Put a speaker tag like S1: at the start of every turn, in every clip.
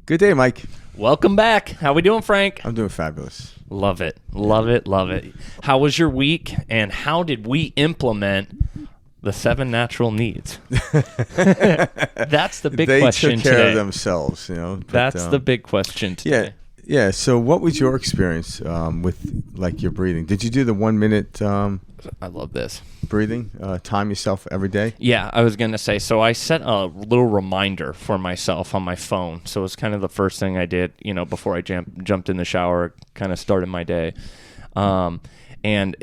S1: Good day, Mike.
S2: Welcome back. How we doing, Frank?
S1: I'm doing fabulous.
S2: Love it. Love it. Love it. How was your week, and how did we implement the 7 natural needs? That's the big question today.
S1: They took care of themselves, But,
S2: That's the big question today.
S1: Yeah. So, what was your experience with like your breathing? Did you do the 1 minute?
S2: I love this
S1: breathing. Time yourself every day.
S2: Yeah, I was gonna say. So I set a little reminder for myself on my phone. So it's kind of the first thing I did, before I jumped in the shower, kind of started my day. And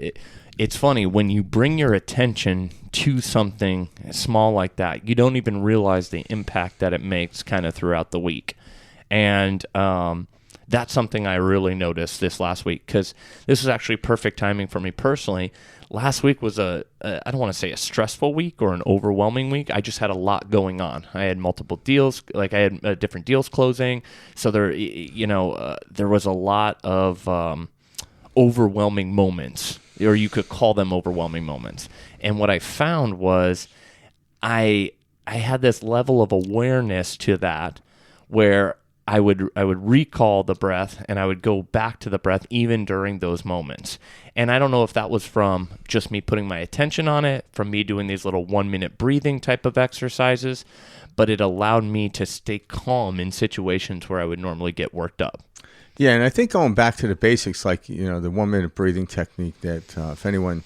S2: it's funny when you bring your attention to something small like that, you don't even realize the impact that it makes kind of throughout the week. And that's something I really noticed this last week, because this was actually perfect timing for me personally. Last week was I don't want to say a stressful week or an overwhelming week. I just had a lot going on. I had multiple deals, like I had different deals closing. So there was a lot of overwhelming moments, or you could call them overwhelming moments. And what I found was I had this level of awareness to that where I would recall the breath, and I would go back to the breath even during those moments. And I don't know if that was from just me putting my attention on it, from me doing these little 1 minute breathing type of exercises, but it allowed me to stay calm in situations where I would normally get worked up.
S1: Yeah, and I think going back to the basics, like, the 1 minute breathing technique that if anyone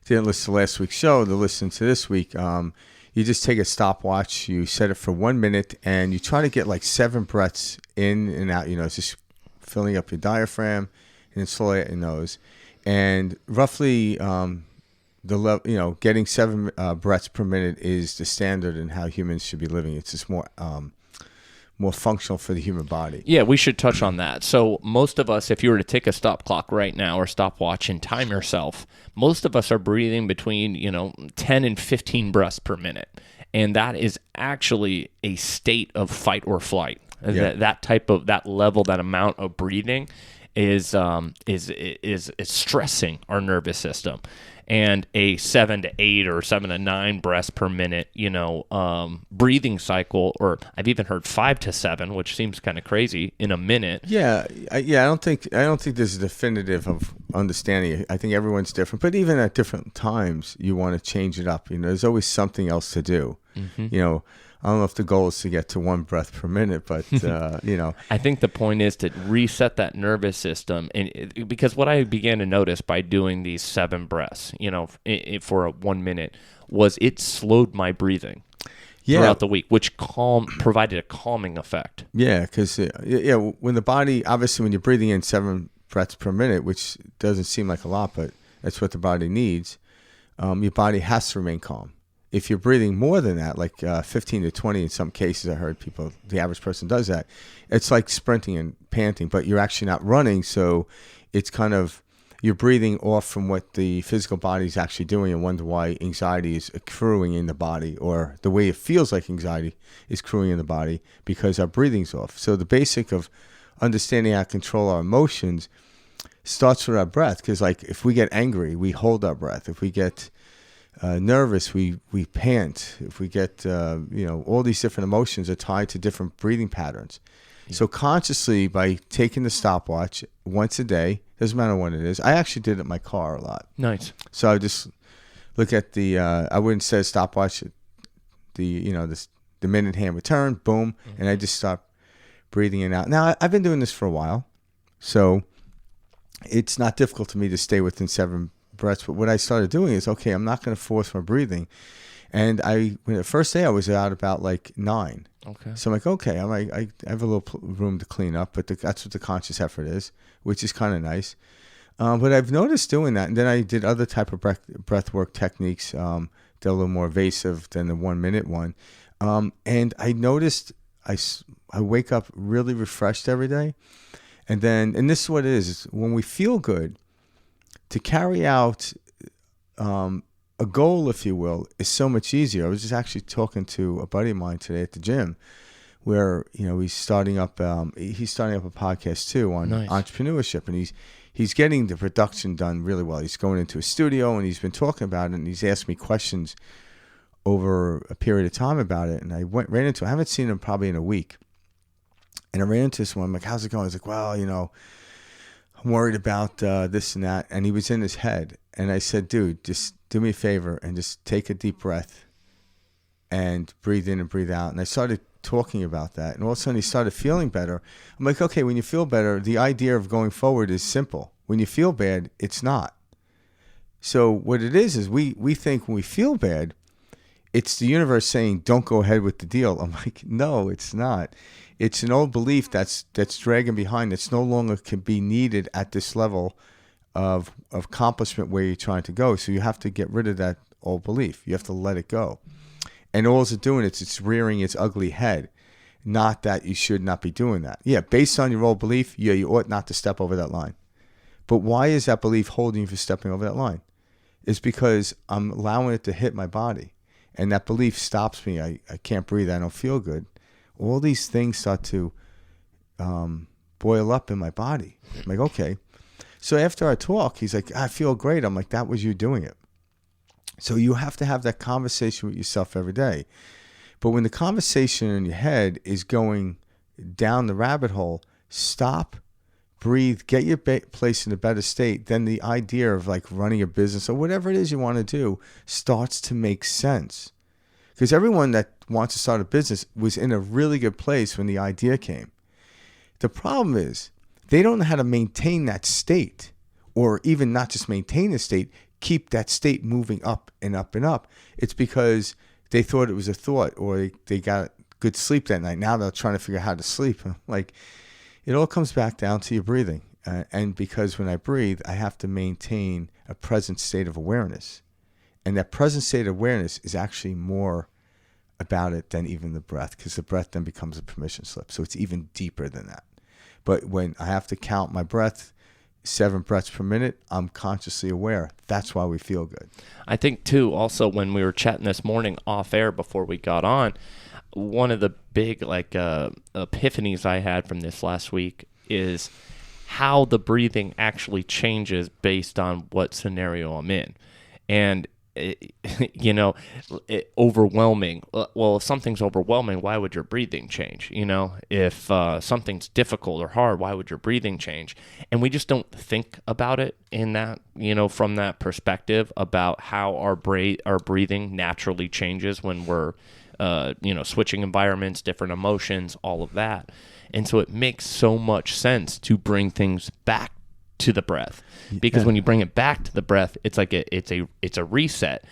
S1: didn't listen to last week's show, they'll listen to this week. You just take a stopwatch, you set it for 1 minute, and you try to get like 7 breaths in and out. It's just filling up your diaphragm and then slowly at your nose. And roughly, getting 7 breaths per minute is the standard in how humans should be living. It's just more functional for the human body.
S2: Yeah, we should touch on that. So most of us, if you were to take a stop clock right now or stopwatch and time yourself, most of us are breathing between 10 and 15 breaths per minute, and that is actually a state of fight or flight.
S1: Yeah.
S2: That level, that amount of breathing is stressing our nervous system. And a 7 to 8 or 7 to 9 breaths per minute, breathing cycle, or I've even heard 5 to 7, which seems kind of crazy, in a minute.
S1: Yeah. I don't think there's a definitive of understanding. I think everyone's different, but even at different times, you want to change it up. There's always something else to do. Mm-hmm. I don't know if the goal is to get to 1 breath per minute, but,
S2: I think the point is to reset that nervous system. And because what I began to notice by doing these 7 breaths, for a 1 minute, was it slowed my breathing throughout the week, which provided a calming effect.
S1: Yeah, because, when the body, obviously when you're breathing in 7 breaths per minute, which doesn't seem like a lot, but that's what the body needs, your body has to remain calm. If you're breathing more than that, like 15 to 20 in some cases, I heard the average person does that. It's like sprinting and panting, but you're actually not running. So it's kind of, you're breathing off from what the physical body is actually doing, and wonder why anxiety is accruing in the body, or the way it feels like anxiety is accruing in the body, because our breathing's off. So the basic of understanding how to control our emotions starts with our breath. Because like if we get angry, we hold our breath. If we get nervous, we pant. If we get, all these different emotions are tied to different breathing patterns. Yeah. So consciously, by taking the stopwatch once a day, doesn't matter when it is. I actually did it in my car a lot.
S2: Nice.
S1: So I just look at I wouldn't say stopwatch, the minute hand would turn, boom, mm-hmm. and I just stop breathing in and out. Now, I've been doing this for a while, so it's not difficult to me to stay within 7 breaths. But what I started doing is, okay, I'm not going to force my breathing. And the first day I was out about like 9.
S2: Okay.
S1: So I'm like, okay, I have a little room to clean up, but that's what the conscious effort is, which is kind of nice. But I've noticed doing that, and then I did other type of breath work techniques. They're a little more evasive than the 1 minute one. And I noticed I wake up really refreshed every day. And this is what it is when we feel good, to carry out a goal, if you will, is so much easier. I was just actually talking to a buddy of mine today at the gym, where he's starting up a podcast too on entrepreneurship, and he's getting the production done really well. He's going into a studio, and he's been talking about it, and he's asked me questions over a period of time about it, and I ran into. I haven't seen him probably in a week, And I ran into this one. I'm like, how's it going? He's like, well, I'm worried about this and that. And he was in his head. And I said, dude, just do me a favor and just take a deep breath and breathe in and breathe out. And I started talking about that. And all of a sudden he started feeling better. I'm like, okay, when you feel better, the idea of going forward is simple. When you feel bad, it's not. So what it is we think when we feel bad, it's the universe saying, don't go ahead with the deal. I'm like, no, it's not. It's an old belief that's dragging behind. That's no longer can be needed at this level of accomplishment where you're trying to go. So you have to get rid of that old belief. You have to let it go. And all it's doing, it's rearing its ugly head. Not that you should not be doing that. Yeah, based on your old belief, yeah, you ought not to step over that line. But why is that belief holding you from stepping over that line? It's because I'm allowing it to hit my body. And that belief stops me. I can't breathe. I don't feel good. All these things start to boil up in my body. I'm like, okay. So after our talk, he's like, I feel great. I'm like, that was you doing it. So you have to have that conversation with yourself every day. But when the conversation in your head is going down the rabbit hole, stop, breathe, get your place in a better state. Then the idea of like running a business or whatever it is you want to do starts to make sense. Because everyone that wants to start a business was in a really good place when the idea came. The problem is they don't know how to maintain that state, or even not just maintain the state, keep that state moving up and up and up. It's because they thought it was a thought, or they got good sleep that night. Now they're trying to figure out how to sleep. Like, it all comes back down to your breathing. And because when I breathe, I have to maintain a present state of awareness. And that present state of awareness is actually more about it than even the breath, because the breath then becomes a permission slip. So it's even deeper than that. But when I have to count my breath, 7 breaths per minute, I'm consciously aware. That's why we feel good.
S2: I think, too, also when we were chatting this morning off air before we got on, one of the big epiphanies I had from this last week is how the breathing actually changes based on what scenario I'm in. And overwhelming. Well, if something's overwhelming, why would your breathing change? If something's difficult or hard, why would your breathing change? And we just don't think about it in that, from that perspective about how our breathing naturally changes when we're, switching environments, different emotions, all of that. And so it makes so much sense to bring things back to the breath, because when you bring it back to the breath, it's like it's a reset.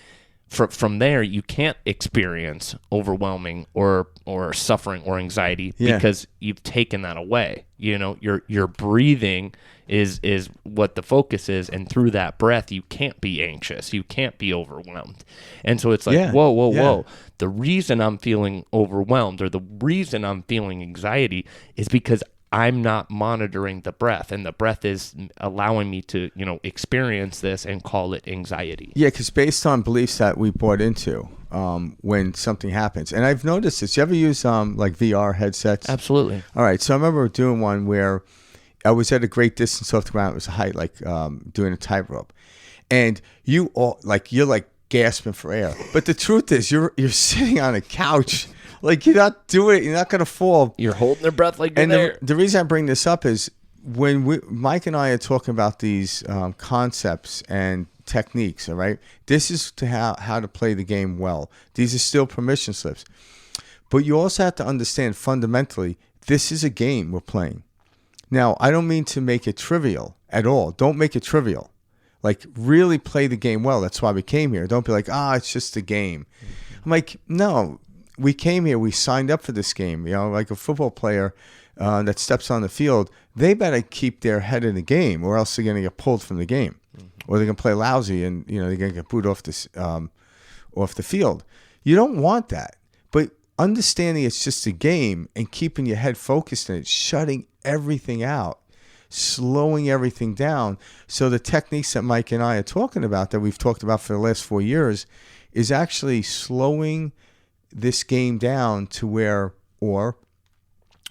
S2: From there, you can't experience overwhelming or suffering or anxiety because you've taken that away. Your breathing is what the focus is, and through that breath, you can't be anxious, you can't be overwhelmed. And so it's like, whoa. The reason I'm feeling overwhelmed or the reason I'm feeling anxiety is because I'm not monitoring the breath, and the breath is allowing me to, experience this and call it anxiety.
S1: Yeah, because based on beliefs that we bought into when something happens. And I've noticed this. You ever use like VR headsets?
S2: Absolutely.
S1: All right. So I remember doing one where I was at a great distance off the ground. It was a height, like doing a tightrope. And you're gasping for air. But the truth is you're sitting on a couch. Like, you're not doing it. You're not going to fall.
S2: You're holding your breath like you're there.
S1: The reason I bring this up is when Mike and I are talking about these concepts and techniques, all right? This is to how to play the game well. These are still permission slips. But you also have to understand fundamentally, this is a game we're playing. Now, I don't mean to make it trivial at all. Don't make it trivial. Like, really play the game well. That's why we came here. Don't be like, it's just a game. I'm like, no. We came here, we signed up for this game. Like a football player that steps on the field, they better keep their head in the game, or else they're going to get pulled from the game. Or they're going to play lousy and, they're going to get booed off the field. You don't want that. But understanding it's just a game and keeping your head focused in it, shutting everything out, slowing everything down. So the techniques that Mike and I are talking about, that we've talked about for the last 4 years, is actually slowing this game down to where, or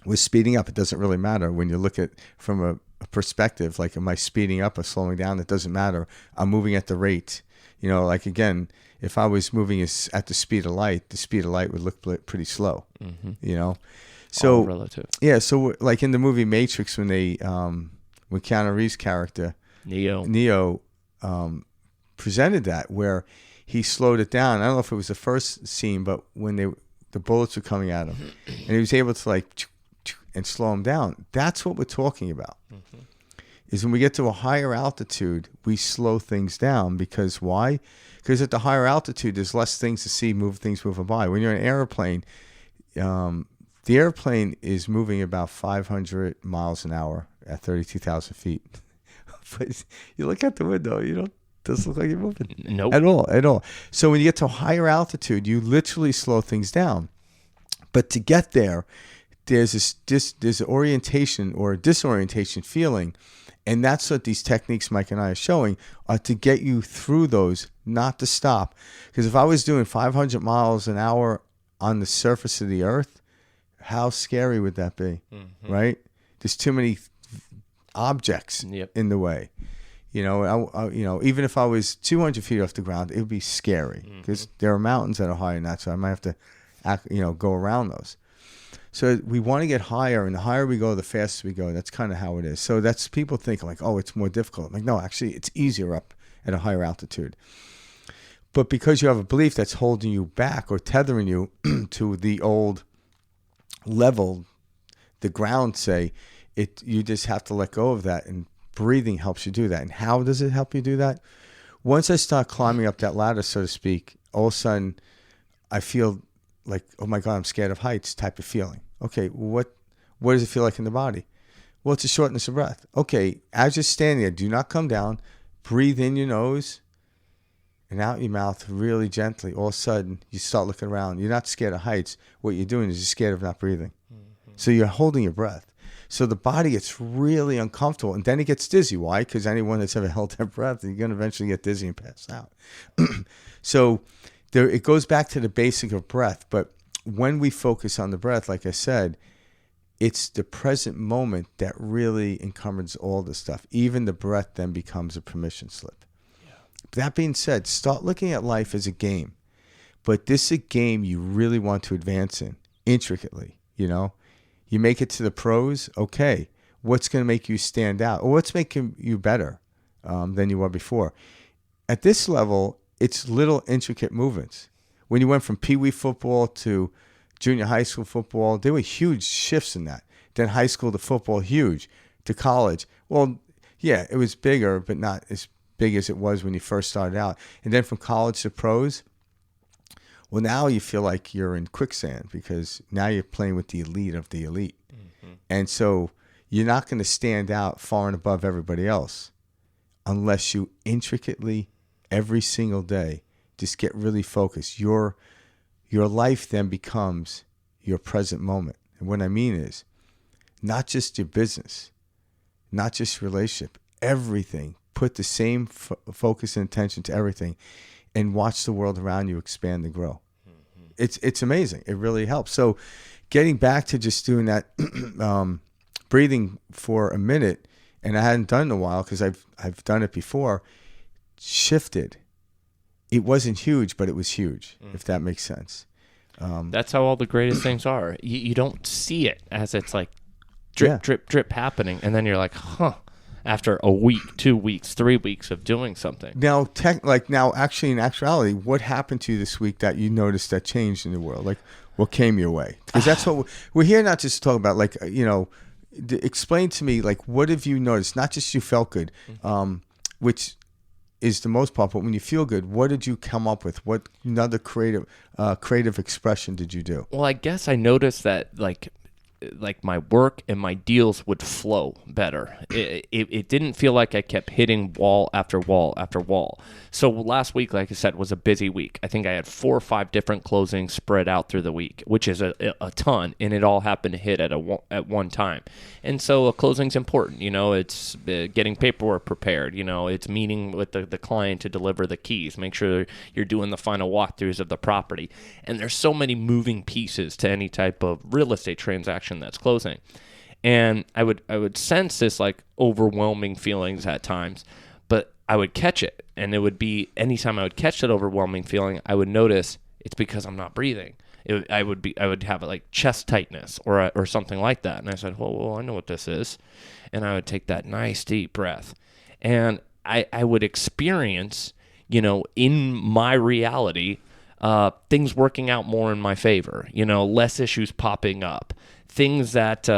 S1: we're speeding up. It doesn't really matter when you look at from a perspective, like, am I speeding up or slowing down? It doesn't matter. I'm moving at the rate. Like, again, if I was moving at the speed of light would look pretty slow, So
S2: all relative.
S1: Yeah, so like in the movie Matrix, when when Keanu Reeves' character Neo presented that, where he slowed it down. I don't know if it was the first scene, but when the bullets were coming at him, and he was able to like and slow him down. That's what we're talking about. Mm-hmm. Is when we get to a higher altitude, we slow things down. Because why? Because at the higher altitude, there's less things to see, things moving by. When you're in an airplane, the airplane is moving about 500 miles an hour at 32,000 feet. But you look out the window, doesn't look like you're moving.
S2: Nope.
S1: At all. So when you get to a higher altitude, you literally slow things down. But to get there, there's there's an orientation or a disorientation feeling. And that's what these techniques Mike and I are showing, are to get you through those, not to stop. Because if I was doing 500 miles an hour on the surface of the earth, how scary would that be? Mm-hmm. Right? There's too many objects in the way. Even if I was 200 feet off the ground, it would be scary because there are mountains that are higher than that. So I might have to, go around those. So we want to get higher, and the higher we go, the faster we go. That's kind of how it is. So that's, people think like, oh, it's more difficult. I'm like, no, actually, it's easier up at a higher altitude. But because you have a belief that's holding you back or tethering you to the old level, the ground, say, you just have to let go of that, and breathing helps you do that. And how does it help you do that? Once I start climbing up that ladder, so to speak, all of a sudden I feel like, oh my God, I'm scared of heights type of feeling. Okay, what does it feel like in the body? Well, it's a shortness of breath. Okay, as you're standing there, do not come down. Breathe in your nose and out your mouth really gently. All of a sudden, you start looking around. You're not scared of heights. What you're doing is you're scared of not breathing. Mm-hmm. So you're holding your breath. So the body gets really uncomfortable, and then it gets dizzy. Why? Because anyone that's ever held their breath, you're going to eventually get dizzy and pass out. So it goes back to the basic of breath. But when we focus on the breath, like I said, it's the present moment that really encumbers all this stuff. Even the breath then becomes a permission slip. Yeah. That being said, start looking at life as a game. But this is a game you really want to advance in intricately, You make it to the pros, okay. What's going to make you stand out? Or what's making you better than you were before? At this level, it's little intricate movements. When you went from peewee football to junior high school football, there were huge shifts in that. Then high school to football, huge. To college, well, yeah, it was bigger, but not as big as it was when you first started out. And then from college to pros, well, now you feel like you're in quicksand because now you're playing with the elite of the elite. Mm-hmm. And so you're not going to stand out far and above everybody else unless you intricately, every single day, just get really focused. Your life then becomes your present moment. And what I mean is not just your business, not just your relationship, everything. Put the same focus and attention to everything, and watch the world around you expand and grow. Mm-hmm. It's amazing. It really helps. So getting back to just doing that breathing for a minute, and I hadn't done it in a while because I've done it before, shifted. It wasn't huge, but it was huge, if that makes sense.
S2: That's how all the greatest things are. You don't see it as it's like drip, drip, drip happening, and then you're like, huh. After a week, 2 weeks, 3 weeks of doing something.
S1: Now, actually, in actuality, what happened to you this week that you noticed that changed in the world? Like, what came your way? Because that's what we're here not just to talk about. Like, explain to me, like, what have you noticed? Not just you felt good, which is the most part, but when you feel good, what did you come up with? What another creative expression did you do?
S2: Well, I guess I noticed that, like my work and my deals would flow better. It didn't feel like I kept hitting wall after wall after wall. So last week, like I said, was a busy week. I think I had 4 or 5 different closings spread out through the week, which is a ton, and it all happened to hit at one time. And so a closing's important. It's getting paperwork prepared. It's meeting with the client to deliver the keys, make sure you're doing the final walkthroughs of the property. And there's so many moving pieces to any type of real estate transaction that's closing. And I would sense this like overwhelming feelings at times, but I would catch it. And it would be anytime I would catch that overwhelming feeling, I would notice it's because I'm not breathing. I would have like chest tightness or something like that. And I said, well, I know what this is. And I would take that nice deep breath. And I would experience, in my reality, things working out more in my favor, less issues popping up, things that,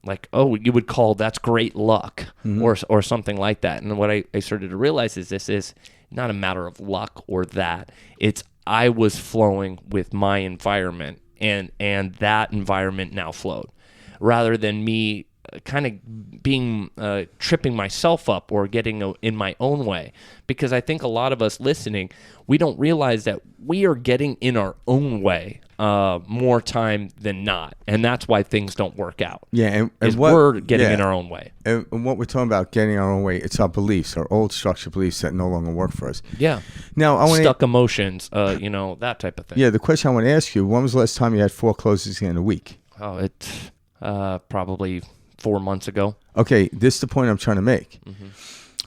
S2: like, oh, you would call that's great luck or something like that. And what I started to realize is this is not a matter of luck or that. It's I was flowing with my environment and that environment now flowed rather than me kind of being tripping myself up or getting in my own way. Because I think a lot of us listening, we don't realize that we are getting in our own way more time than not, and that's why things don't work out.
S1: Yeah, and
S2: we're getting in our own way.
S1: And what we're talking about getting our own way, it's our beliefs, our old structured beliefs that no longer work for us.
S2: Yeah.
S1: Now, I want
S2: stuck emotions, that type of thing.
S1: Yeah, the question I want to ask you: when was the last time you had 4 closings in a week?
S2: Oh, it's probably 4 months ago.
S1: Okay, this is the point I'm trying to make. Mm-hmm.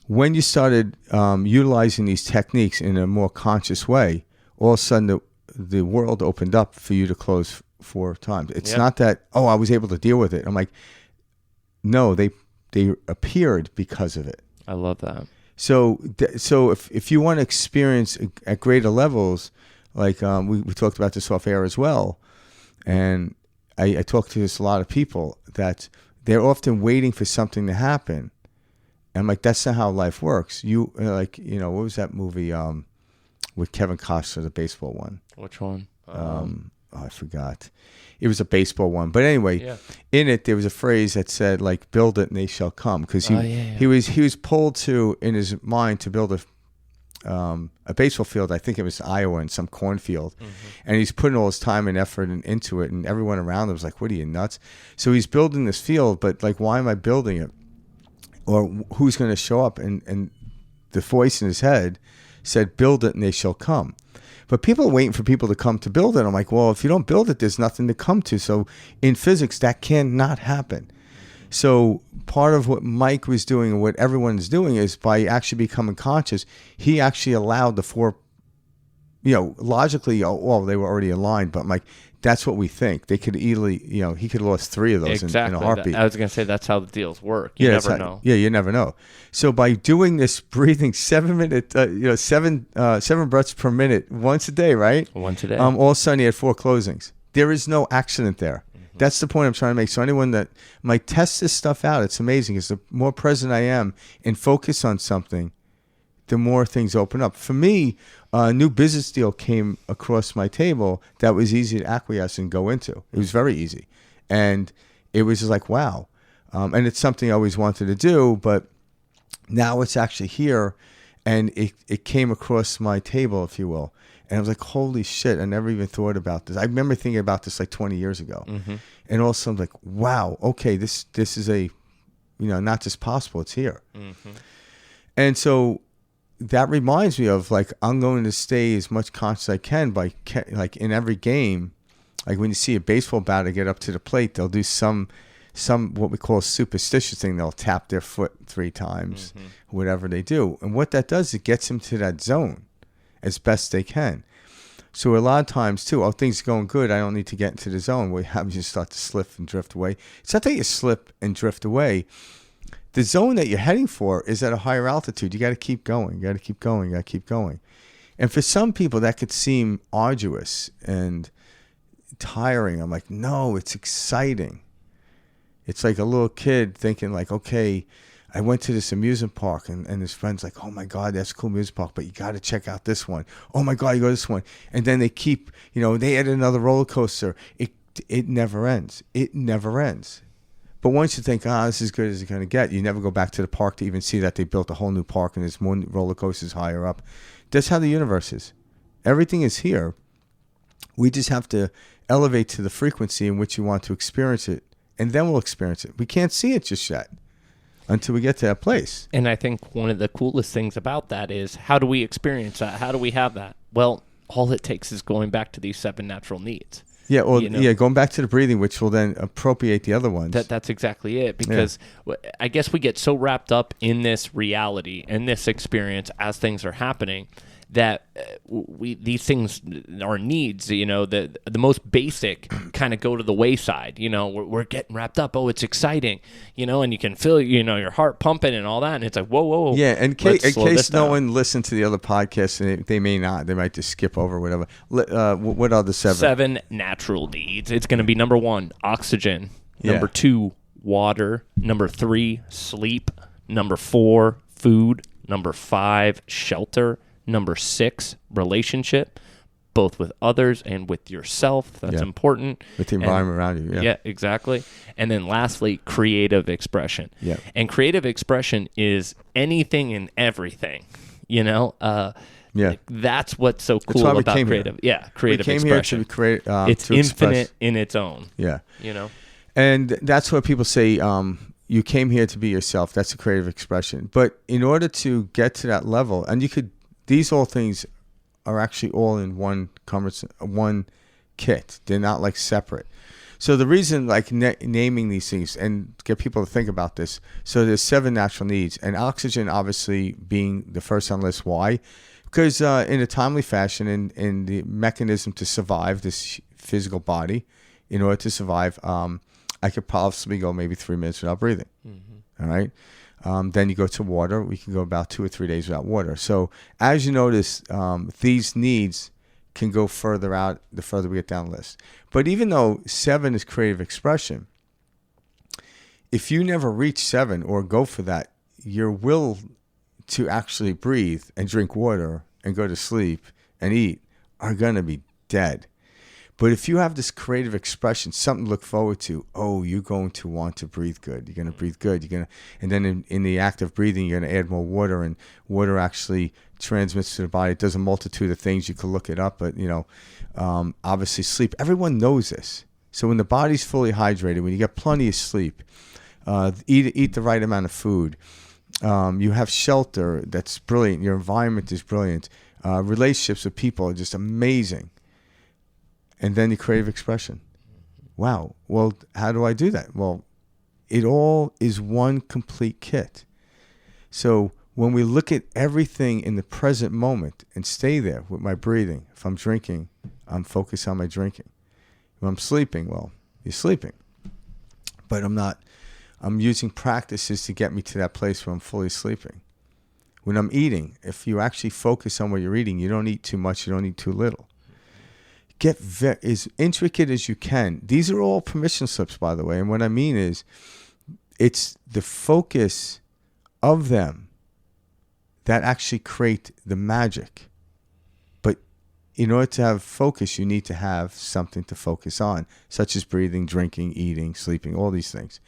S1: When you started utilizing these techniques in a more conscious way, all of a sudden the world opened up for you to close 4 times. It's not that, I was able to deal with it. I'm like, no, they appeared because of it.
S2: I love that.
S1: So if you want to experience at greater levels, like we talked about this off air as well, and I talk to a lot of people that they're often waiting for something to happen. And I'm like, that's not how life works. You what was that movie with Kevin Costner, the baseball one?
S2: Which one?
S1: I forgot. It was a baseball one. But anyway, in it, there was a phrase that said, like, build it and they shall come. Because he was pulled to, in his mind, to build a baseball field. I think it was Iowa, in some cornfield. Mm-hmm. And he's putting all his time and effort into it. And everyone around him was like, what are you, nuts? So he's building this field, but like, why am I building it? Or who's going to show up? And the voice in his head said, build it and they shall come. But people are waiting for people to come to build it. I'm like, well, if you don't build it, there's nothing to come to. So in physics, that cannot happen. So part of what Mike was doing and what everyone's doing is by actually becoming conscious, he actually allowed the 4, logically, well, they were already aligned, but I'm like, that's what we think. They could easily, he could have lost 3 of those in a heartbeat.
S2: I was going to say that's how the deals work. You never know.
S1: Yeah, you never know. So by doing this breathing 7 breaths per minute once a day, right?
S2: Once a day.
S1: All of a sudden, he had 4 closings. There is no accident there. Mm-hmm. That's the point I'm trying to make. So anyone that might test this stuff out, it's amazing. Because the more present I am and focus on something, the more things open up. For me, a new business deal came across my table that was easy to acquiesce and go into. It was very easy. And it was just like, wow. And it's something I always wanted to do, but now it's actually here. And it came across my table, if you will. And I was like, holy shit, I never even thought about this. I remember thinking about this like 20 years ago. Mm-hmm. And all of a sudden, like, wow, okay, this is not just possible, it's here. Mm-hmm. And so that reminds me of, like, I'm going to stay as much conscious as I can by, like, in every game, like when you see a baseball batter get up to the plate, they'll do some what we call a superstitious thing. They'll tap their foot 3 times, whatever they do. And what that does, it gets them to that zone as best they can. So a lot of times, too, things are going good, I don't need to get into the zone. What happens, you start to slip and drift away. It's not that you slip and drift away. The zone that you're heading for is at a higher altitude. You got to keep going. You got to keep going. You got to keep going. And for some people, that could seem arduous and tiring. I'm like, no, it's exciting. It's like a little kid thinking, like, okay, I went to this amusement park, and his friend's like, oh, my God, that's a cool amusement park, but you got to check out this one. Oh, my God, you go to this one. And then they keep, they add another roller coaster. It never ends. It never ends. But once you think, this is as good as it's going to get, you never go back to the park to even see that they built a whole new park and there's more roller coasters higher up. That's how the universe is. Everything is here. We just have to elevate to the frequency in which you want to experience it, and then we'll experience it. We can't see it just yet until we get to that place.
S2: And I think one of the coolest things about that is, how do we experience that? How do we have that? Well, all it takes is going back to these 7 natural needs.
S1: Yeah, going back to the breathing, which will then appropriate the other ones.
S2: That's exactly it, because I guess we get so wrapped up in this reality and this experience as things are happening that these things, our needs, you know, the most basic kind of go to the wayside. You know, we're getting wrapped up. Oh, it's exciting, you know, and you can feel, you know, your heart pumping and all that. And it's like, whoa.
S1: Yeah, and in case no one listened to the other podcasts, and they may not, they might just skip over whatever. What are the 7?
S2: 7 natural needs. It's going to be number 1, oxygen. Number 2, water. Number 3, sleep. Number 4, food. Number 5, shelter. Number 6, relationship, both with others and with yourself. That's important.
S1: With the environment around you.
S2: Yeah, exactly. And then lastly, creative expression.
S1: Yeah.
S2: And creative expression is anything and everything, you know? Like, that's what's so cool about creative.
S1: Here.
S2: Yeah, creative
S1: expression. We came here to create.
S2: It's
S1: to
S2: infinite
S1: express.
S2: in its own.
S1: Yeah.
S2: You know?
S1: And that's what people say. You came here to be yourself. That's a creative expression. But in order to get to that level, and these all things are actually all in one kit. They're not like separate. So the reason, like naming these things and get people to think about this. So there's 7 natural needs, and oxygen obviously being the first on the list. Why? Because in a timely fashion, in the mechanism to survive this physical body, in order to survive, I could possibly go maybe 3 minutes without breathing. Mm-hmm. All right. Then you go to water. We can go about 2 or 3 days without water. So as you notice, these needs can go further out the further we get down the list. But even though 7 is creative expression, if you never reach 7 or go for that, your will to actually breathe and drink water and go to sleep and eat are going to be dead. But if you have this creative expression, something to look forward to, you're going to want to breathe good. You're going to breathe good. And then in the act of breathing, you're going to add more water, and water actually transmits to the body. It does a multitude of things. You can look it up, but obviously sleep. Everyone knows this. So when the body's fully hydrated, when you get plenty of sleep, eat the right amount of food, you have shelter that's brilliant. Your environment is brilliant. Relationships with people are just amazing. And then the creative expression. Wow. Well, how do I do that? Well, it all is one complete kit. So when we look at everything in the present moment and stay there with my breathing, if I'm drinking, I'm focused on my drinking. If I'm sleeping, well, you're sleeping. But I'm using practices to get me to that place where I'm fully sleeping. When I'm eating, if you actually focus on what you're eating, you don't eat too much, you don't eat too little. Get as intricate as you can. These are all permission slips, by the way. And what I mean is, it's the focus of them that actually create the magic. But in order to have focus, you need to have something to focus on, such as breathing, drinking, eating, sleeping, all these things.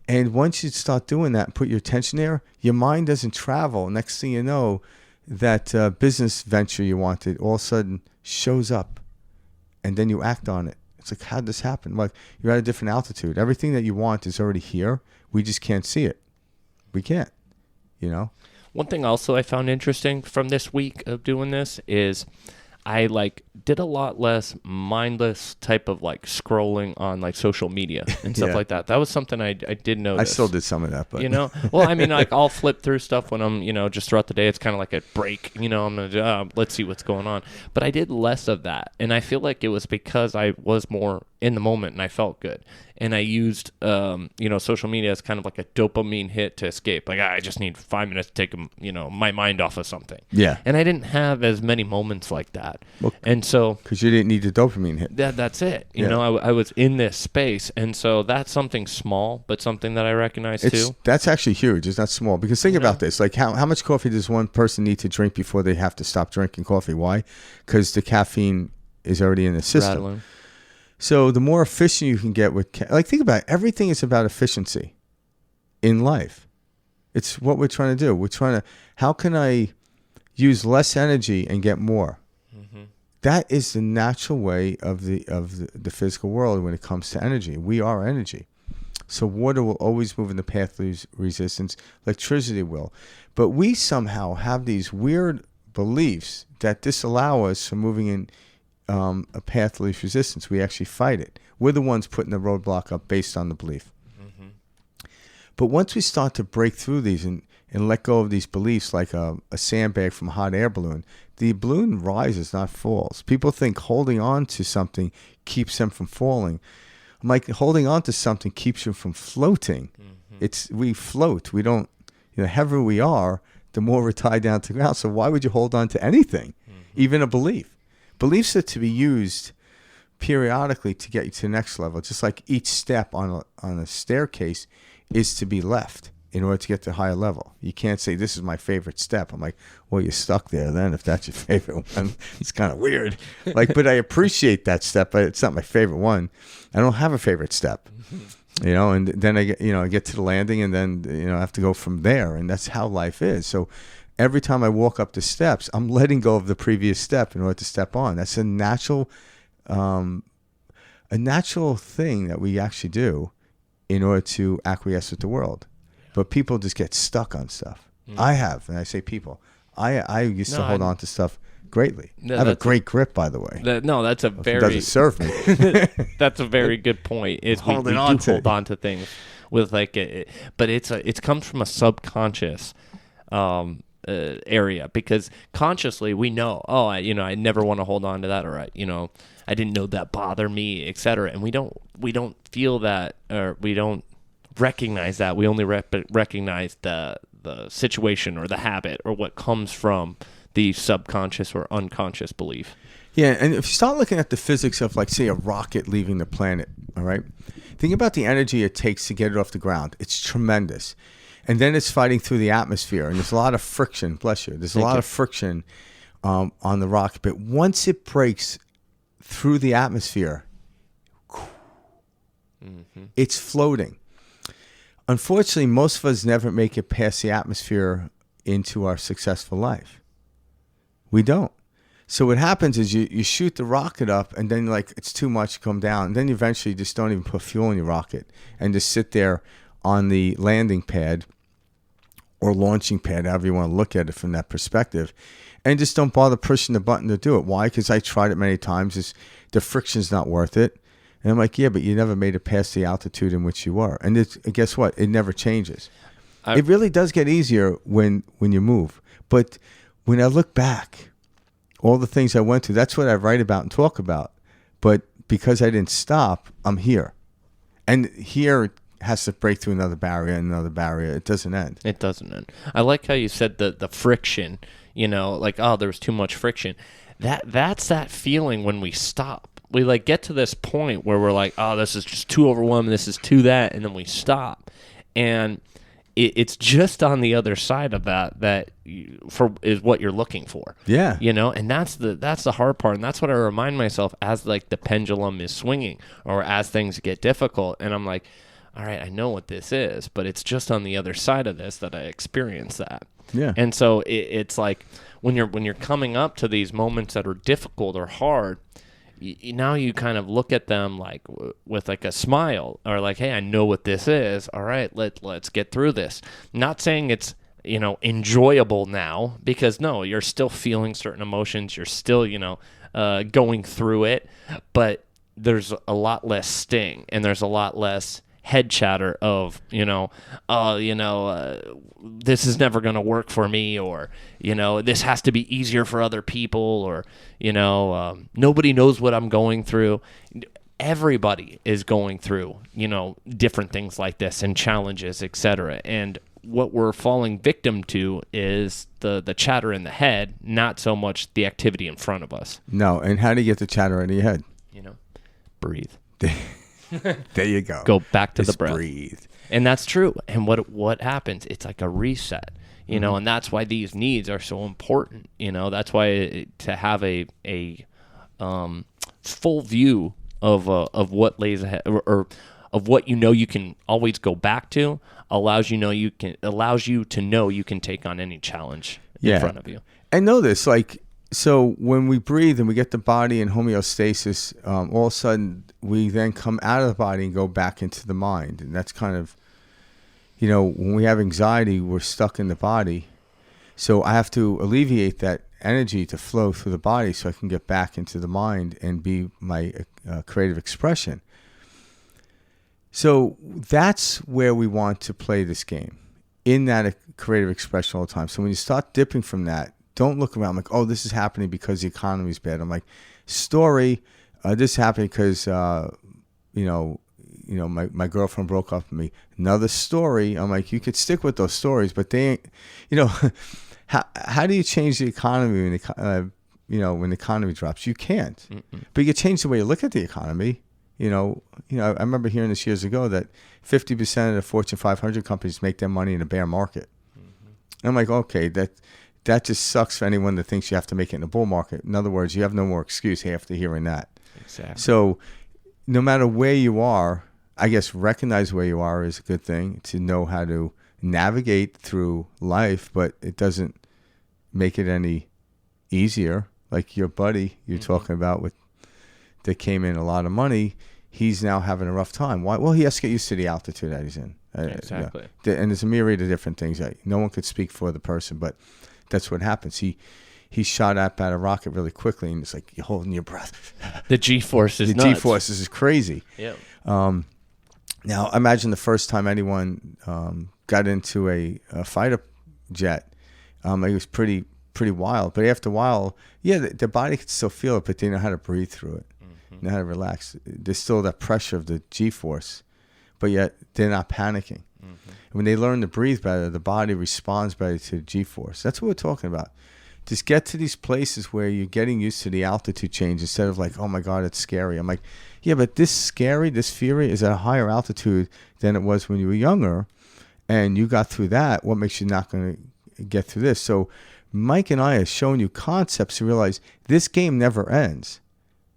S1: And once you start doing that and put your attention there, your mind doesn't travel. Next thing you know, that business venture you wanted all of a sudden shows up. And then you act on it. It's like, how'd this happen? Like, you're at a different altitude. Everything that you want is already here. We just can't see it. We can't,
S2: One thing also I found interesting from this week of doing this is I did a lot less mindless type of scrolling on social media and stuff like that. That was something I did notice.
S1: I still did some of that, but
S2: well, I mean, I'll flip through stuff when I'm just throughout the day. It's kind of like a break. I'm gonna let's see what's going on. But I did less of that, and I feel like it was because I was more in the moment and I felt good. And I used, social media as kind of like a dopamine hit to escape. Like, I just need 5 minutes to take, my mind off of something.
S1: Yeah.
S2: And I didn't have as many moments like that. Well, and so...
S1: Because you didn't need the dopamine hit.
S2: That's it. I was in this space. And so that's something small, but something that I recognize too.
S1: That's actually huge. It's not small. Because think about this. Like, how much coffee does one person need to drink before they have to stop drinking coffee? Why? Because the caffeine is already in the system.
S2: Rattling.
S1: So the more efficient you can get with, think about it, everything is about efficiency in life. It's what we're trying to do. How can I use less energy and get more? Mm-hmm. That is the natural way of the physical world when it comes to energy. We are energy. So water will always move in the path of resistance. Electricity will. But we somehow have these weird beliefs that disallow us from moving in a path of least resistance. We actually fight it. We're the ones putting the roadblock up based on the belief. Mm-hmm. But once we start to break through these and and let go of these beliefs like a sandbag from a hot air balloon, the balloon rises, not falls. People think holding on to something keeps them from falling. I'm like, holding on to something keeps you from floating. We float. We don't, the heavier we are, the more we're tied down to the ground. So why would you hold on to anything, even a belief? Beliefs are to be used periodically to get you to the next level. Just like each step on a staircase is to be left in order to get to a higher level. You can't say, this is my favorite step. I'm like, well, you're stuck there then if that's your favorite one. It's kind of weird. Like, but I appreciate that step, but it's not my favorite one. I don't have a favorite step. And then I get to the landing, and then I have to go from there, and that's how life is. So every time I walk up the steps, I'm letting go of the previous step in order to step on. That's a natural thing that we actually do in order to acquiesce with the world. But people just get stuck on stuff. I have, and I say people. I used to hold on to stuff greatly. I have a great grip, by the way.
S2: That's a very...
S1: It doesn't serve me.
S2: That's a very good point. We do hold on to things with but it comes from a subconscious area, because consciously we know, I never want to hold on to that, or I didn't know that bothered me, etc. And we don't feel that, or we don't recognize that. We only recognize the situation or the habit or what comes from the subconscious or unconscious belief.
S1: Yeah, and if you start looking at the physics of, like, say, a rocket leaving the planet, all right? Think about the energy it takes to get it off the ground. It's tremendous. And then it's fighting through the atmosphere, and there's a lot of friction. Bless you. There's a lot of friction on the rocket. But once it breaks through the atmosphere, it's floating. Unfortunately, most of us never make it past the atmosphere into our successful life. We don't. So what happens is you shoot the rocket up, and then, like, it's too much, come down. And then you eventually just don't even put fuel in your rocket and just sit there on the landing pad or launching pad, however you want to look at it from that perspective, and just don't bother pushing the button to do it. Why? Because I tried it many times. The friction's not worth it. And I'm like, yeah, but you never made it past the altitude in which you were. And guess what? It never changes. It really does get easier when you move. But when I look back, all the things I went through, that's what I write about and talk about. But because I didn't stop, I'm here. And here has to break through another barrier and another barrier. It doesn't end.
S2: It doesn't end. I like how you said the friction, like, there was too much friction. That's that feeling when we stop. We, like, get to this point where we're like, this is just too overwhelming, this is too that, and then we stop. And it's just on the other side of that is what you're looking for.
S1: Yeah.
S2: And that's the hard part, and that's what I remind myself as, like, the pendulum is swinging or as things get difficult, and I'm like, all right, I know what this is, but it's just on the other side of this that I experience that.
S1: Yeah.
S2: And so it's like when you're coming up to these moments that are difficult or hard, now you kind of look at them like with like a smile, or like, hey, I know what this is. All right, let's get through this. Not saying it's enjoyable now, because no, you're still feeling certain emotions. You're still going through it, but there's a lot less sting, and there's a lot less head chatter of this is never going to work for me, or this has to be easier for other people, or nobody knows what I'm going through. Everybody is going through different things like this and challenges, etc. And what we're falling victim to is the chatter in the head, not so much the activity in front of us.
S1: No. And how do you get the chatter out of your head?
S2: Breathe.
S1: There you go.
S2: Go back to
S1: Just
S2: the breath.
S1: Breathe.
S2: And that's true. And what happens? It's like a reset, and that's why these needs are so important. That's why to have a full view of what lays ahead, or of what you can always go back to, allows you to know you can take on any challenge in front of you.
S1: And know this, like, so when we breathe and we get the body in homeostasis, all of a sudden we then come out of the body and go back into the mind. And that's kind of, when we have anxiety, we're stuck in the body. So I have to alleviate that energy to flow through the body so I can get back into the mind and be my creative expression. So that's where we want to play this game. in that creative expression all the time. So when you start dipping from that, don't look around like, oh, this is happening because the economy's bad. I'm like, story, this happened because, my girlfriend broke up with me. Another story. I'm like, you could stick with those stories, but they ain't, how do you change the economy when the economy drops? You can't. Mm-mm. But you can change the way you look at the economy. I remember hearing this years ago that 50% of the Fortune 500 companies make their money in a bear market. Mm-hmm. And I'm like, okay, that just sucks for anyone that thinks you have to make it in a bull market. In other words, you have no more excuse after hearing that.
S2: Exactly.
S1: So no matter where you are, I guess recognize where you are is a good thing, to know how to navigate through life, but it doesn't make it any easier. Like your buddy you're mm-hmm. talking about that came in a lot of money, he's now having a rough time. Why? Well, he has to get used to the altitude that he's in.
S2: Exactly.
S1: And there's a myriad of different things. No one could speak for the person, but that's what happens. He shot up at a rocket really quickly, and it's like you're holding your breath.
S2: The G-force is
S1: the
S2: nuts.
S1: G-force is crazy.
S2: Yeah.
S1: Now, imagine the first time anyone got into a fighter jet. It was pretty wild. But after a while, the body could still feel it, but they know how to breathe through it, mm-hmm. know how to relax. There's still that pressure of the G-force, but yet they're not panicking. Mm-hmm. When they learn to breathe better, the body responds better to the G-force. That's what we're talking about. Just get to these places where you're getting used to the altitude change instead of like, oh my God, it's scary. I'm like, yeah, but this fury is at a higher altitude than it was when you were younger, and you got through that. What makes you not going to get through this? So Mike and I are showing you concepts to realize this game never ends,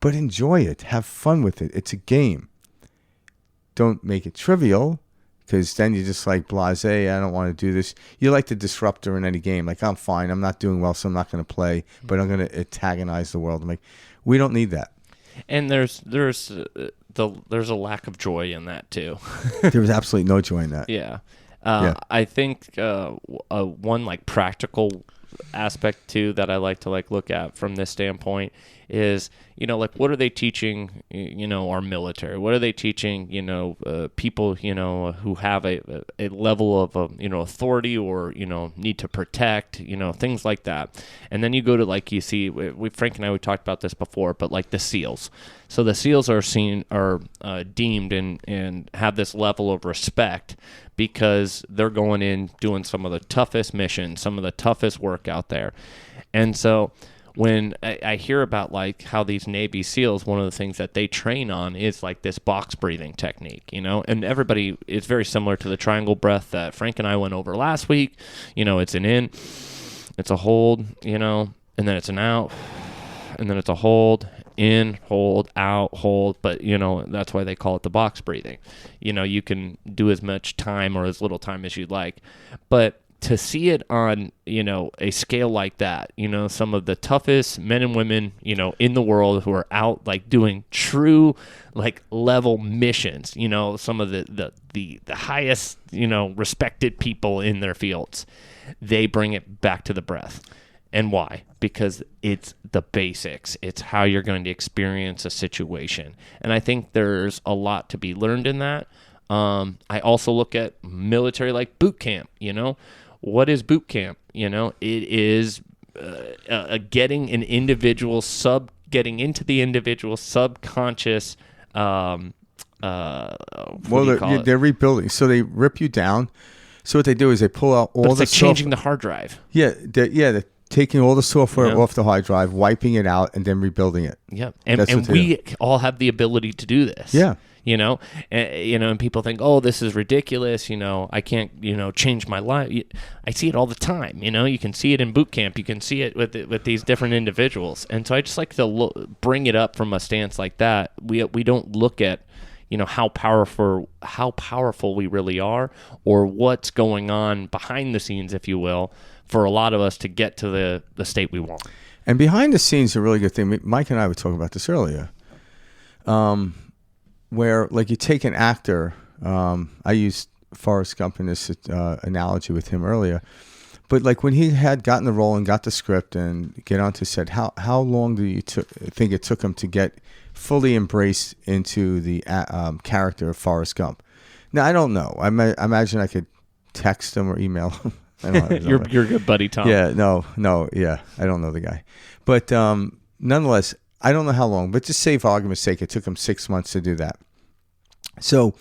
S1: but enjoy it. Have fun with it. It's a game. Don't make it trivial, because then you're just like blasé. I don't want to do this. You're like the disruptor in any game. Like, I'm fine. I'm not doing well, so I'm not going to play, but I'm going to antagonize the world. I'm like, we don't need that.
S2: And there's a lack of joy in that too.
S1: There was absolutely no joy in that.
S2: Yeah. I think one like practical aspect too that I like to like look at from this standpoint is, like, what are they teaching, our military? What are they teaching, people, who have a level of, authority or, need to protect, things like that. And then you go to, like, you see, Frank and I, we talked about this before, but like the SEALs. So the SEALs are deemed and have this level of respect because they're going in doing some of the toughest missions, some of the toughest work out there. And so when I hear about like how these Navy SEALs, one of the things that they train on is like this box breathing technique, and everybody, it's very similar to the triangle breath that Frank and I went over last week. It's an in, it's a hold, and then it's an out, and then it's a hold, in, hold, out, hold. But, that's why they call it the box breathing. You can do as much time or as little time as you'd like, but to see it on, a scale like that, some of the toughest men and women, in the world who are out like doing true like level missions, some of the highest, respected people in their fields, they bring it back to the breath. And why? Because it's the basics. It's how you're going to experience a situation. And I think there's a lot to be learned in that. I also look at military like boot camp, What is boot camp? It is getting into the individual subconscious.
S1: They're rebuilding. So they rip you down. So what they do is they pull out all the
S2: changing the hard drive.
S1: They're taking all the software off the hard drive, wiping it out, and then rebuilding it.
S2: Yep. And we all have the ability to do this.
S1: Yeah.
S2: And people think, oh, this is ridiculous. I can't, change my life. I see it all the time. You can see it in boot camp. You can see it with these different individuals. And so I just like to bring it up from a stance like that. We don't look at, how powerful we really are, or what's going on behind the scenes, if you will, for a lot of us to get to the state we want.
S1: And behind the scenes is a really good thing. Mike and I were talking about this earlier. Where, like, you take an actor, I used Forrest Gump in this analogy with him earlier, but like when he had gotten the role and got the script and get onto set, how long do you think it took him to get fully embraced into the character of Forrest Gump? Now, I don't know. I imagine I could text him or email him. I don't have his
S2: You're
S1: number.
S2: good buddy, Tom.
S1: Yeah, no, yeah. I don't know the guy. But nonetheless, I don't know how long, but just say for argument's sake, it took him 6 months to do that. So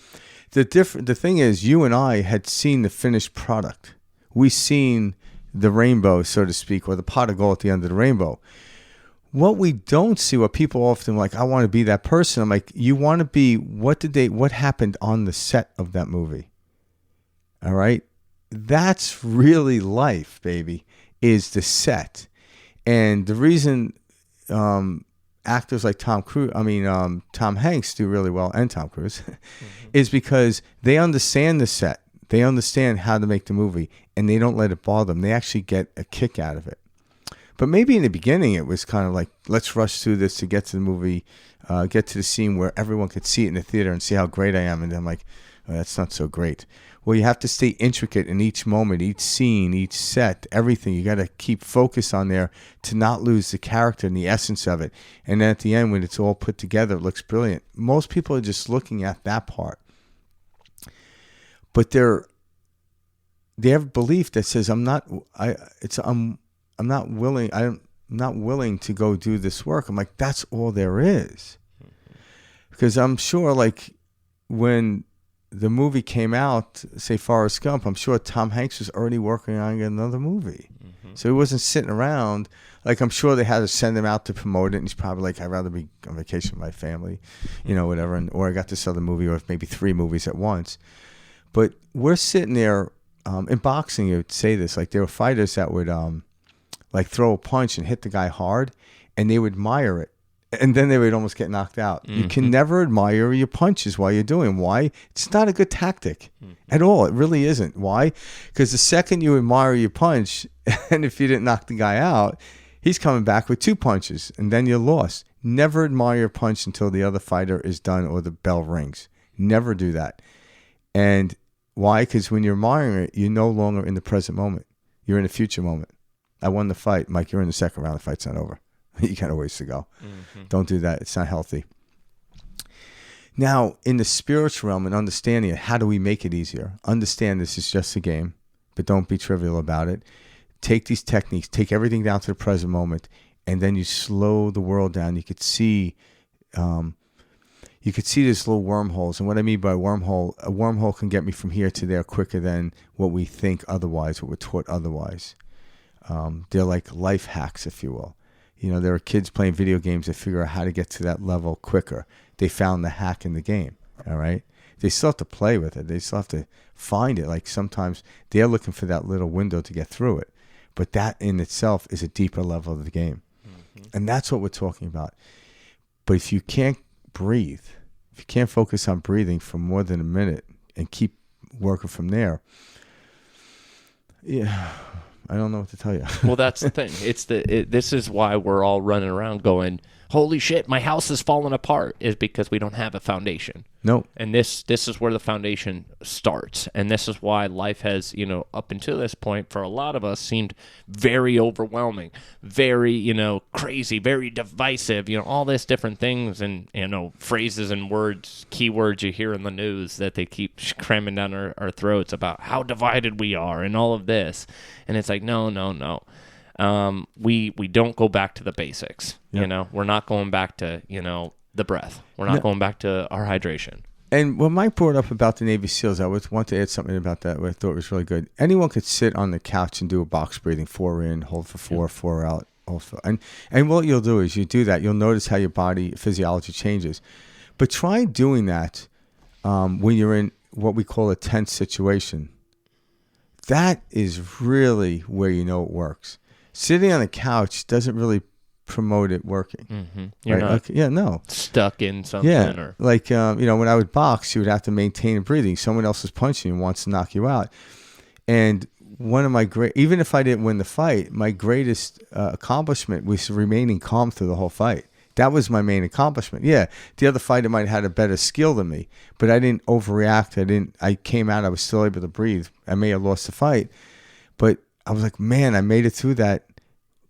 S1: the thing is, you and I had seen the finished product. We seen the rainbow, so to speak, or the pot of gold at the end of the rainbow. What we don't see, what people often like, I want to be that person. I'm like, you want to be, what happened on the set of that movie? All right? That's really life, baby, is the set. And the reason actors like Tom Hanks do really well, and Tom Cruise, is because they understand the set. They understand how to make the movie, and they don't let it bother them. They actually get a kick out of it. But maybe in the beginning it was kind of like, let's rush through this to get to the movie, get to the scene where everyone could see it in the theater and see how great I am. And then I'm like, oh, that's not so great. Well, you have to stay intricate in each moment, each scene, each set, everything. You got to keep focus on there to not lose the character and the essence of it. And then at the end, when it's all put together, it looks brilliant. Most people are just looking at that part. But they have a belief that says, I'm not willing to go do this work. I'm like, that's all there is. Because I'm sure, like, when the movie came out, say Forrest Gump, I'm sure Tom Hanks was already working on another movie. So he wasn't sitting around. Like, I'm sure they had to send him out to promote it, and he's probably like, I'd rather be on vacation with my family, whatever. Or I got this other movie, or maybe 3 movies at once. But we're sitting there, in boxing, you would say this, like, there were fighters that would like throw a punch and hit the guy hard, and they would admire it, and then they would almost get knocked out. You can never admire your punches while you're doing. Why? It's not a good tactic at all. It really isn't. Why? Because the second you admire your punch, and if you didn't knock the guy out, he's coming back with 2 punches, and then you're lost. Never admire your punch until the other fighter is done or the bell rings. Never do that. And why? Because when you're admiring it, you're no longer in the present moment. You're in the future moment. I won the fight. Mike, you're in the second round. The fight's not over. You got a ways to go. Don't do that. It's not healthy. Now, in the spiritual realm and understanding it, how do we make it easier? Understand this is just a game, but don't be trivial about it. Take these techniques, take everything down to the present moment, and then you slow the world down. You could see these little wormholes. And what I mean by a wormhole can get me from here to there quicker than what we think otherwise, what we're taught otherwise. They're like life hacks, if you will. There are kids playing video games that figure out how to get to that level quicker. They found the hack in the game, all right? They still have to play with it. They still have to find it. Like, sometimes they're looking for that little window to get through it. But that in itself is a deeper level of the game. And that's what we're talking about. But if you can't breathe, if you can't focus on breathing for more than a minute and keep working from there, yeah, I don't know what to tell you.
S2: Well, that's the thing. This is why we're all running around going, holy shit, my house is falling apart, is because we don't have a foundation.
S1: Nope.
S2: And this is where the foundation starts. And this is why life has, up until this point, for a lot of us, seemed very overwhelming, very, crazy, very divisive, all these different things and, phrases and words, keywords you hear in the news that they keep cramming down our throats about how divided we are and all of this. And it's like, no. We don't go back to the basics.
S1: Yep.
S2: We're not going back to, the breath. We're not going back to our hydration.
S1: And when Mike brought up about the Navy SEALs, I would want to add something about that what I thought was really good. Anyone could sit on the couch and do a box breathing, 4 in, hold for 4, 4 out. And what you'll do is you do that. You'll notice how your body physiology changes. But try doing that when you're in what we call a tense situation. That is really where it works. Sitting on the couch doesn't really promote it working.
S2: You're
S1: right?
S2: not stuck in something.
S1: Yeah,
S2: or...
S1: like, when I would box, you would have to maintain breathing. Someone else is punching you and wants to knock you out. And one of my even if I didn't win the fight, my greatest accomplishment was remaining calm through the whole fight. That was my main accomplishment. Yeah, the other fighter might have had a better skill than me, but I didn't overreact. I came out, I was still able to breathe. I may have lost the fight, but I was like, man, I made it through that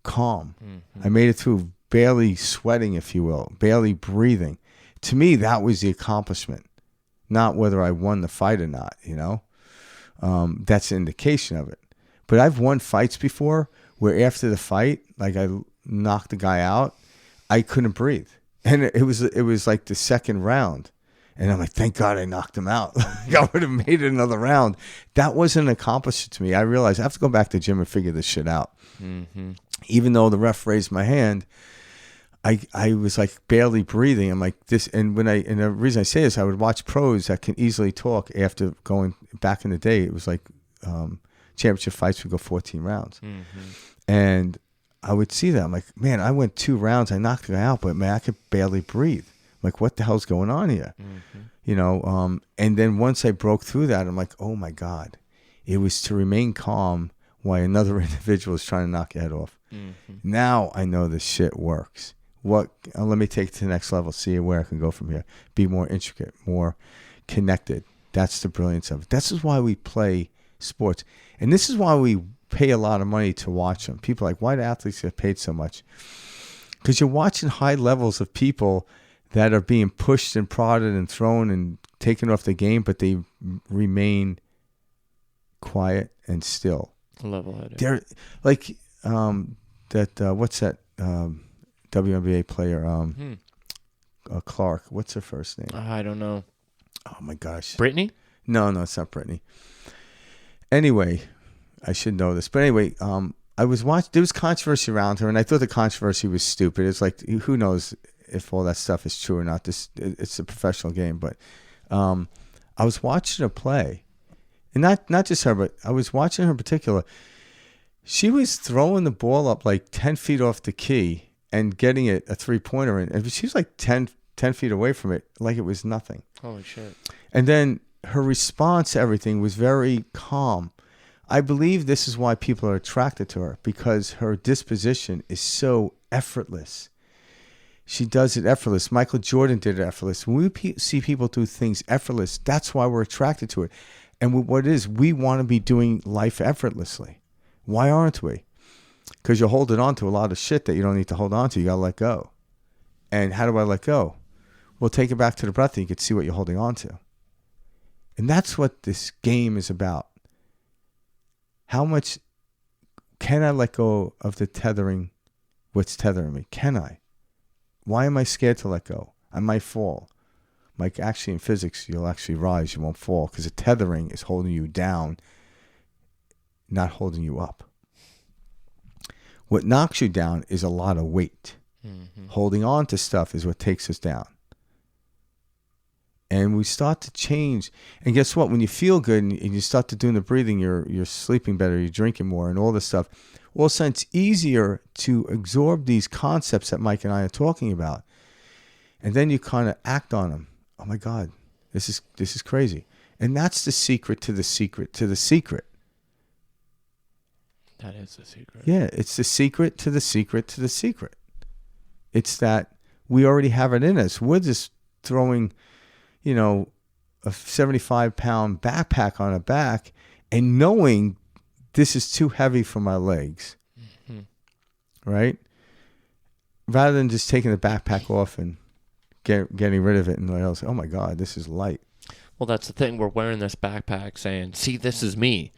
S1: calm. I made it through barely sweating, if you will, barely breathing. To me, that was the accomplishment, not whether I won the fight or not, that's an indication of it. But I've won fights before where after the fight, like I knocked the guy out, I couldn't breathe. And it was like the second round. And I'm like, thank God I knocked him out. I would have made it another round. That wasn't an accomplishment to me. I realized I have to go back to the gym and figure this shit out. Mm-hmm. Even though the ref raised my hand, I was like barely breathing. I'm like this, and the reason I say this, I would watch pros that can easily talk after going back in the day. It was like championship fights would go 14 rounds, and I would see that. I'm like, man, I went 2 rounds, I knocked the guy out, but man, I could barely breathe. I'm like, what the hell's going on here? You know, and then once I broke through that, I'm like, oh my God, it was to remain calm while another individual is trying to knock your head off. Now I know this shit works. Let me take it to the next level, see where I can go from here. Be more intricate, more connected. That's the brilliance of it. This is why we play sports. And this is why we pay a lot of money to watch them. People are like, why do athletes get paid so much? Because you're watching high levels of people that are being pushed and prodded and thrown and taken off the game, but they remain quiet and still.
S2: Level-headed.
S1: They're like what's that WNBA player Clark? What's her first name?
S2: I don't know.
S1: Oh my gosh.
S2: Brittany?
S1: No, it's not Brittany. Anyway, I should know this, but anyway, I was watching. There was controversy around her, and I thought the controversy was stupid. It's like, who knows if all that stuff is true or not. It's a professional game, but I was watching her play, and not just her, but I was watching her in particular. She was throwing the ball up like 10 feet off the key and getting it a 3-pointer in, and she was like 10 feet away from it, like it was nothing.
S2: Holy shit!
S1: And then her response to everything was very calm. I believe this is why people are attracted to her, because her disposition is so effortless. She does it effortless. Michael Jordan did it effortless. When we see people do things effortless, that's why we're attracted to it. And what it is, we want to be doing life effortlessly. Why aren't we? Because you're holding on to a lot of shit that you don't need to hold on to. You got to let go. And how do I let go? Well, take it back to the breath and you can see what you're holding on to. And that's what this game is about. How much can I let go of the tethering, what's tethering me? Can I? Why am I scared to let go? I might fall. Like actually in physics, you'll actually rise, you won't fall, because the tethering is holding you down, not holding you up. What knocks you down is a lot of weight. Mm-hmm. Holding on to stuff is what takes us down. And we start to change. And guess what? When you feel good and you start to doing the breathing, you're sleeping better, you're drinking more, and all this stuff. All of a sudden, it's easier to absorb these concepts that Mike and I are talking about. And then you kind of act on them. Oh my God, this is crazy. And that's the secret to the secret to the secret.
S2: That is the secret.
S1: Yeah, it's the secret to the secret to the secret. It's that we already have it in us. We're just throwing, a 75-pound backpack on our back and knowing this is too heavy for my legs, right? Rather than just taking the backpack off and getting rid of it and like, oh my God, this is light.
S2: Well, that's the thing. We're wearing this backpack saying, see, this is me.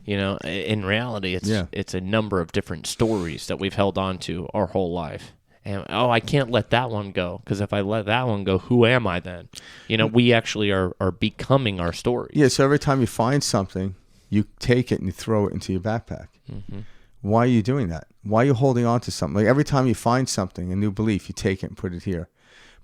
S2: In reality, it's a number of different stories that we've held on to our whole life. And, I can't let that one go, because if I let that one go, who am I then? We actually are becoming our story.
S1: Yeah, so every time you find something, you take it and you throw it into your backpack. Mm-hmm. Why are you doing that? Why are you holding on to something? Like every time you find something, a new belief, you take it and put it here.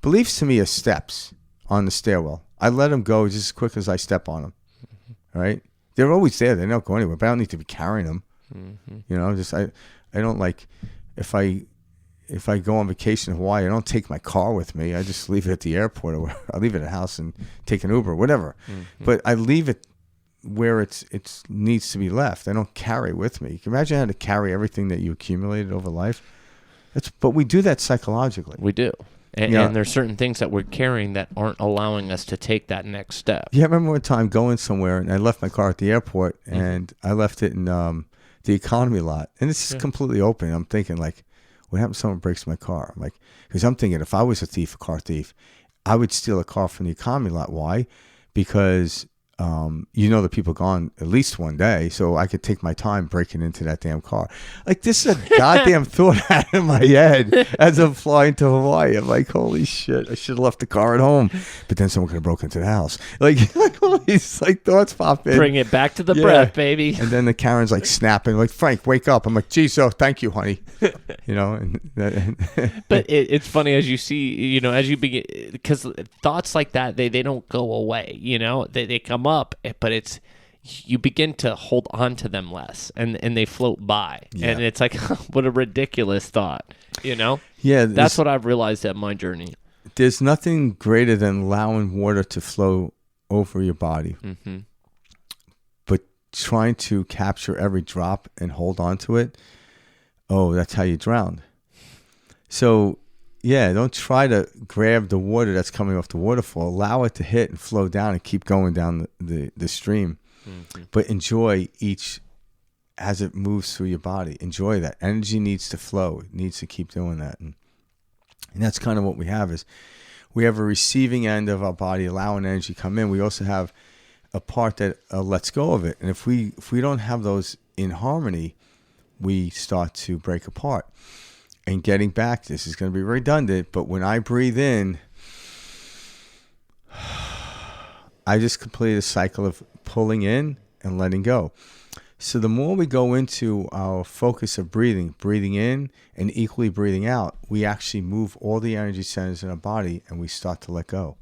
S1: Beliefs to me are steps on the stairwell. I let them go just as quick as I step on them. Mm-hmm. Right? They're always there. They don't go anywhere, but I don't need to be carrying them. Mm-hmm. I don't like, if I go on vacation in Hawaii, I don't take my car with me. I just leave it at the airport, or I leave it at the house and take an Uber, whatever. Mm-hmm. But I leave it where it needs to be left. I don't carry with me. You can imagine how to carry everything that you accumulated over life. But we do that psychologically.
S2: We do. And there's certain things that we're carrying that aren't allowing us to take that next step.
S1: Yeah, I remember one time going somewhere, and I left my car at the airport, and I left it in the economy lot. And it's just completely open. I'm thinking, like, what happens if someone breaks my car? Because I'm thinking, if I was a car thief, I would steal a car from the economy lot. Why? Because the people gone at least one day, so I could take my time breaking into that damn car. Like, this is a goddamn thought out in my head as I'm flying to Hawaii. I'm like, holy shit, I should have left the car at home. But then someone could have broken into the house. Like all these like thoughts pop in.
S2: Bring it back to the breath, baby.
S1: And then the Karen's like snapping, like, Frank, wake up. I'm like, geez, oh, thank you, honey.
S2: But it's funny as you see, as you begin, because thoughts like that, they don't go away, they come up, but you begin to hold on to them less, and they float by. And it's like, what a ridiculous thought,
S1: Yeah.
S2: That's what I've realized at my journey.
S1: There's nothing greater than allowing water to flow over your body.
S2: Mm-hmm.
S1: But trying to capture every drop and hold on to it, that's how you drown. So, don't try to grab the water that's coming off the waterfall. Allow it to hit and flow down and keep going down the stream. Mm-hmm. But enjoy each as it moves through your body. Enjoy that. Energy needs to flow. It needs to keep doing that. And that's kind of what we have is we have a receiving end of our body, allowing energy to come in. We also have a part that lets go of it. And if we don't have those in harmony, we start to break apart. And getting back, this is going to be redundant, but when I breathe in, I just completed a cycle of pulling in and letting go. So the more we go into our focus of breathing in and equally breathing out, we actually move all the energy centers in our body and we start to let go.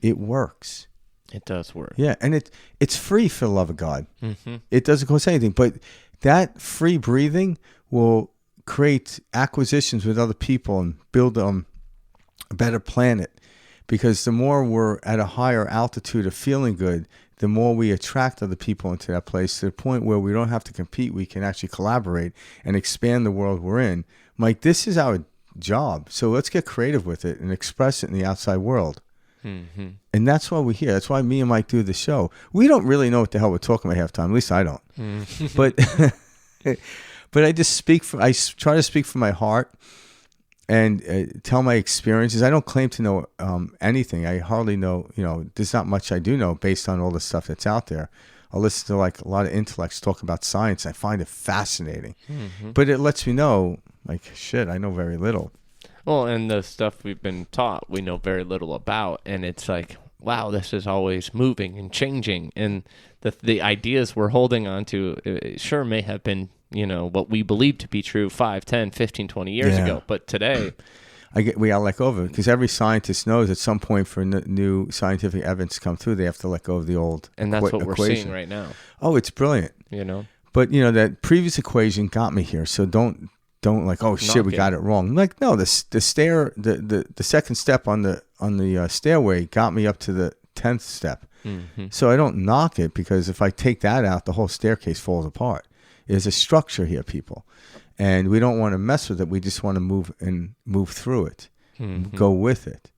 S1: It works.
S2: It does work.
S1: Yeah, and it's free, for the love of God.
S2: Mm-hmm.
S1: It doesn't cost anything, but that free breathing will create acquisitions with other people and build a better planet, because the more we're at a higher altitude of feeling good, the more we attract other people into that place, to the point where we don't have to compete. We can actually collaborate and expand the world we're in. Mike, this is our job, so let's get creative with it and express it in the outside world. Mm-hmm. And that's why we're here. That's why me and Mike do the show. We don't really know what the hell we're talking about half the time. At least I don't. But I just I try to speak from my heart and tell my experiences. I don't claim to know anything. I hardly know, there's not much I do know based on all the stuff that's out there. I listen to like a lot of intellects talk about science. I find it fascinating. Mm-hmm. But it lets me know, like, shit, I know very little.
S2: Well, and the stuff we've been taught, we know very little about. And it's like, wow, this is always moving and changing. And the ideas we're holding on to sure may have been, what we believe to be true 5, 10, 15, 20 years ago. But today,
S1: we got to let go of it, because every scientist knows at some point for new scientific evidence to come through, they have to let go of the old
S2: and that's what we're seeing right now.
S1: Oh, it's brilliant. But that previous equation got me here. So don't like, oh shit, we got it wrong. I'm like, no, the second step on the stairway got me up to the 10th step. Mm-hmm. So I don't knock it, because if I take that out, the whole staircase falls apart. There's a structure here, people, and we don't want to mess with it. We just want to move through it, go with it,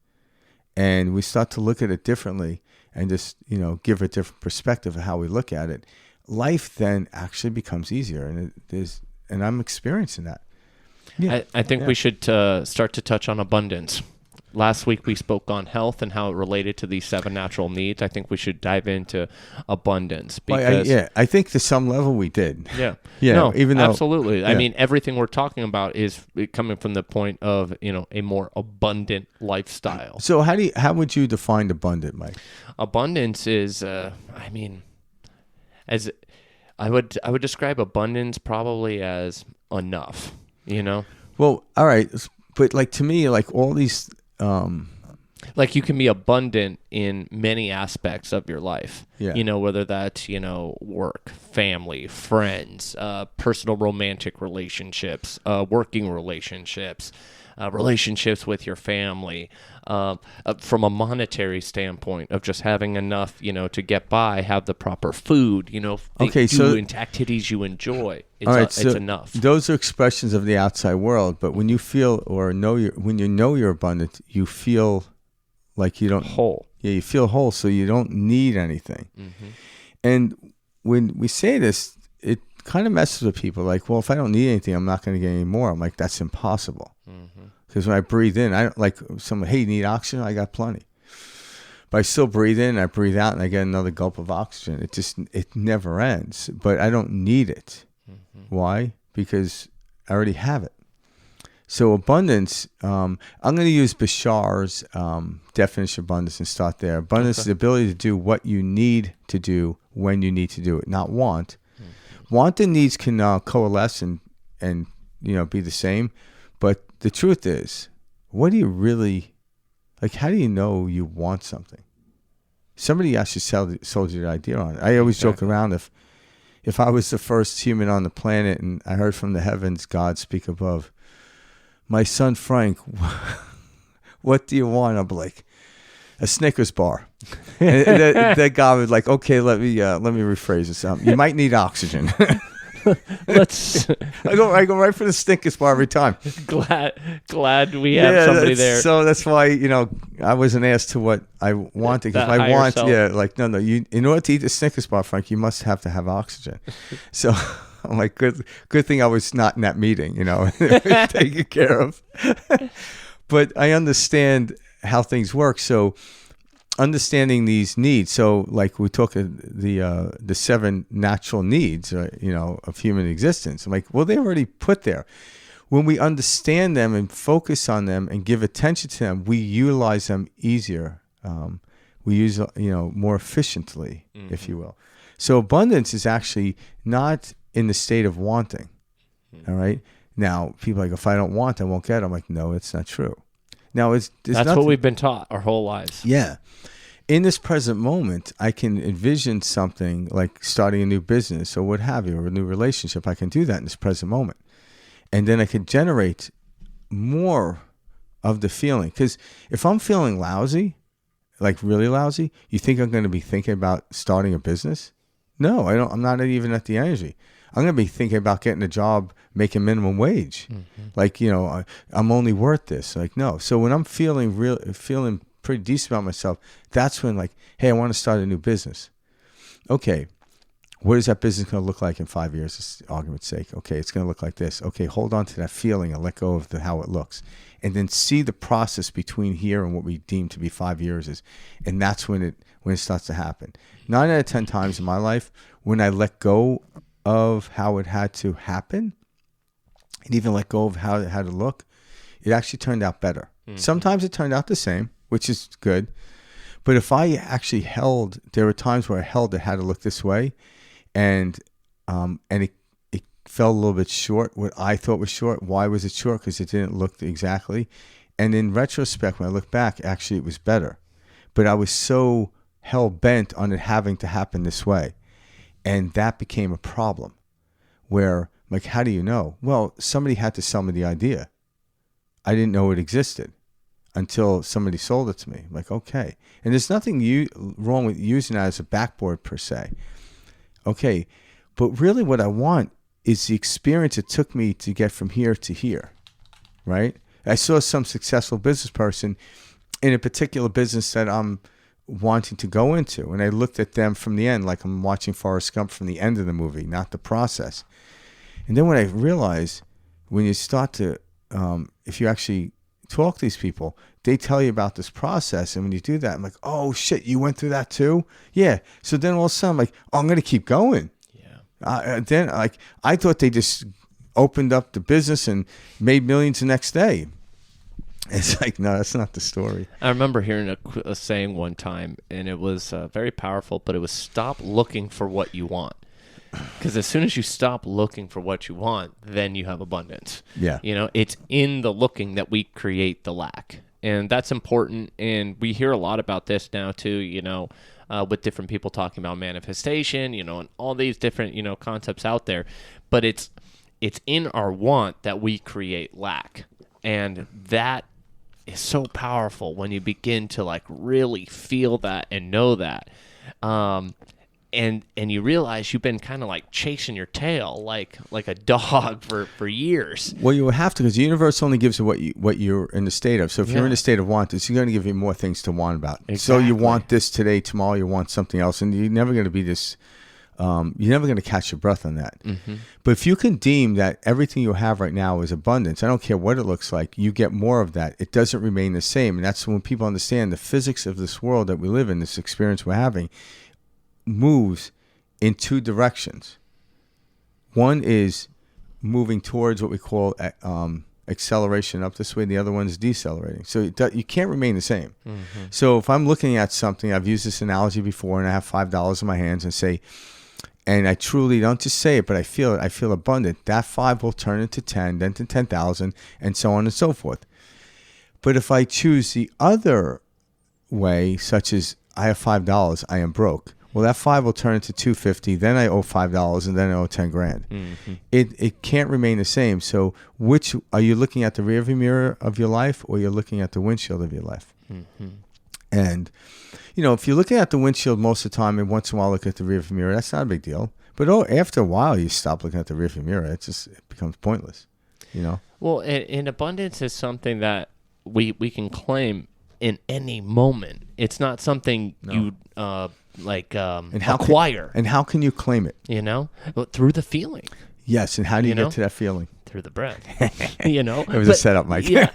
S1: and we start to look at it differently, and just give a different perspective of how we look at it. Life then actually becomes easier, and I'm experiencing that. Yeah.
S2: I think we should start to touch on abundance. Last week we spoke on health and how it related to these 7 natural needs. I think we should dive into abundance. Because,
S1: I think to some level we did.
S2: Yeah.
S1: No, even though,
S2: absolutely. I mean, everything we're talking about is coming from the point of a more abundant lifestyle.
S1: So how would you define abundant, Mike?
S2: Abundance is, as I would describe abundance probably as enough.
S1: Well, all right, but like to me, like all these.
S2: Like you can be abundant in many aspects of your life.
S1: Yeah.
S2: Whether that's, work, family, friends, personal romantic relationships, working relationships, relationships with your family, from a monetary standpoint of just having enough, to get by, have the proper food, activities you enjoy. It's enough.
S1: Those are expressions of the outside world, but when you feel when you know you're abundant, you feel like you don't
S2: whole.
S1: Yeah, you feel whole, so you don't need anything. Mm-hmm. And when we say this, it kind of messes with people. Like, well, if I don't need anything, I'm not going to get any more. I'm like, that's impossible. Because when I breathe in, I don't like someone. Hey, you need oxygen? I got plenty. But I still breathe in, I breathe out, and I get another gulp of oxygen. It never ends. But I don't need it. Why? Because I already have it. So abundance, I'm going to use Bashar's definition of abundance and start there. Abundance is the ability to do what you need to do when you need to do it, not want. Want and needs can coalesce and be the same. But the truth is, what do you really, like, how do you know you want something? Somebody actually sold you the idea on it. I always joke around, if I was the first human on the planet and I heard from the heavens, God speak above, my son Frank, what do you want? I'm like, a Snickers bar. And that guy was like, okay, let me rephrase this. You might need oxygen.
S2: Let's.
S1: I go right for the Snickers bar every time.
S2: Glad we have somebody there.
S1: So that's why I wasn't asked to what I wanted, because I want no. You, in order to eat the Snickers bar, Frank, you must have to have oxygen. So I'm like, good thing I was not in that meeting. Taken care of. But I understand how things work. So understanding these needs. So like we talk the 7 natural needs, of human existence. I'm like, well, they're already put there. When we understand them and focus on them and give attention to them, we utilize them easier. We use, more efficiently, if you will. So abundance is actually not in the state of wanting. All right. Now people are like, if I don't want, I won't get it. I'm like, no, it's not true. Now that's
S2: what we've been taught our whole lives.
S1: Yeah. In this present moment, I can envision something like starting a new business or what have you, or a new relationship. I can do that in this present moment. And then I could generate more of the feeling. Because if I'm feeling lousy, like really lousy, you think I'm going to be thinking about starting a business? No, I don't. I'm not even at the energy. I'm going to be thinking about getting a job, making minimum wage. Like, I'm only worth this. Like, no. So when I'm feeling pretty decent about myself, that's when, like, hey, I want to start a new business. Okay, what is that business going to look like in 5 years, just argument's sake? Okay, it's going to look like this. Okay, hold on to that feeling and let go of how it looks. And then see the process between here and what we deem to be 5 years is. And that's when it starts to happen. 9 out of 10 times in my life, when I let go of how it had to happen and even let go of how it had to look, it actually turned out better. Sometimes it turned out the same, which is good. But if I actually there were times where I held it had to look this way, and it fell a little bit short, what I thought was short. Why was it short? Because it didn't look exactly. And in retrospect, when I look back, actually it was better. But I was so hell-bent on it having to happen this way. And that became a problem where, like, how do you know? Well, somebody had to sell me the idea. I didn't know it existed until somebody sold it to me. I'm like, okay. And there's nothing wrong with using that as a backboard per se. Okay. But really what I want is the experience it took me to get from here to here, right? I saw some successful business person in a particular business that I'm wanting to go into, and I looked at them from the end, like I'm watching Forrest Gump from the end of the movie, not the process. And then when I realized, when you start to, if you actually talk to these people, they tell you about this process, and when you do that, I'm like, oh shit, you went through that too? Yeah. So then all of a sudden I'm like, oh, I'm going to keep going. Yeah. Then I thought they just opened up the business and made millions the next day. It's like, no, that's not the story.
S2: I remember hearing a saying one time, and it was very powerful, but it was stop looking for what you want. Because as soon as you stop looking for what you want, then you have abundance.
S1: Yeah.
S2: It's in the looking that we create the lack. And that's important. And we hear a lot about this now, too, with different people talking about manifestation, and all these different, concepts out there. But it's in our want that we create lack. And that is so powerful when you begin to like really feel that and know that. And you realize you've been kind of like chasing your tail like a dog for years.
S1: Well, you have to, because the universe only gives you what you're in the state of. So if you're in the state of want, it's going to give you more things to want about. Exactly. So you want this today, tomorrow you want something else, and you're never going to be this You're never going to catch your breath on that.
S2: Mm-hmm.
S1: But if you can deem that everything you have right now is abundance, I don't care what it looks like, you get more of that. It doesn't remain the same. And that's when people understand the physics of this world that we live in, this experience we're having, moves in two directions. One is moving towards what we call acceleration up this way, and the other one is decelerating. So you can't remain the same.
S2: Mm-hmm.
S1: So if I'm looking at something, I've used this analogy before, and I have $5 in my hands and say, and I truly don't just say it, but I feel it. I feel abundant. That 5 will turn into 10, then to 10,000, and so on and so forth. But if I choose the other way, such as I have $5, I am broke. Well, that 5 will turn into 250. Then I owe $5, and then I owe 10 grand.
S2: Mm-hmm.
S1: It can't remain the same. So, which are you looking at, the rearview mirror of your life, or you're looking at the windshield of your life?
S2: Mm-hmm.
S1: And if you're looking at the windshield most of the time, and once in a while look at the rearview mirror, that's not a big deal. But after a while, you stop looking at the rearview mirror. It becomes pointless.
S2: Well, and abundance is something that we can claim in any moment. It's not something you acquire.
S1: And how can you claim it?
S2: Through the feeling.
S1: Yes, and how do you get to that feeling?
S2: Through the breath.
S1: It was a setup, Mike.
S2: Yeah,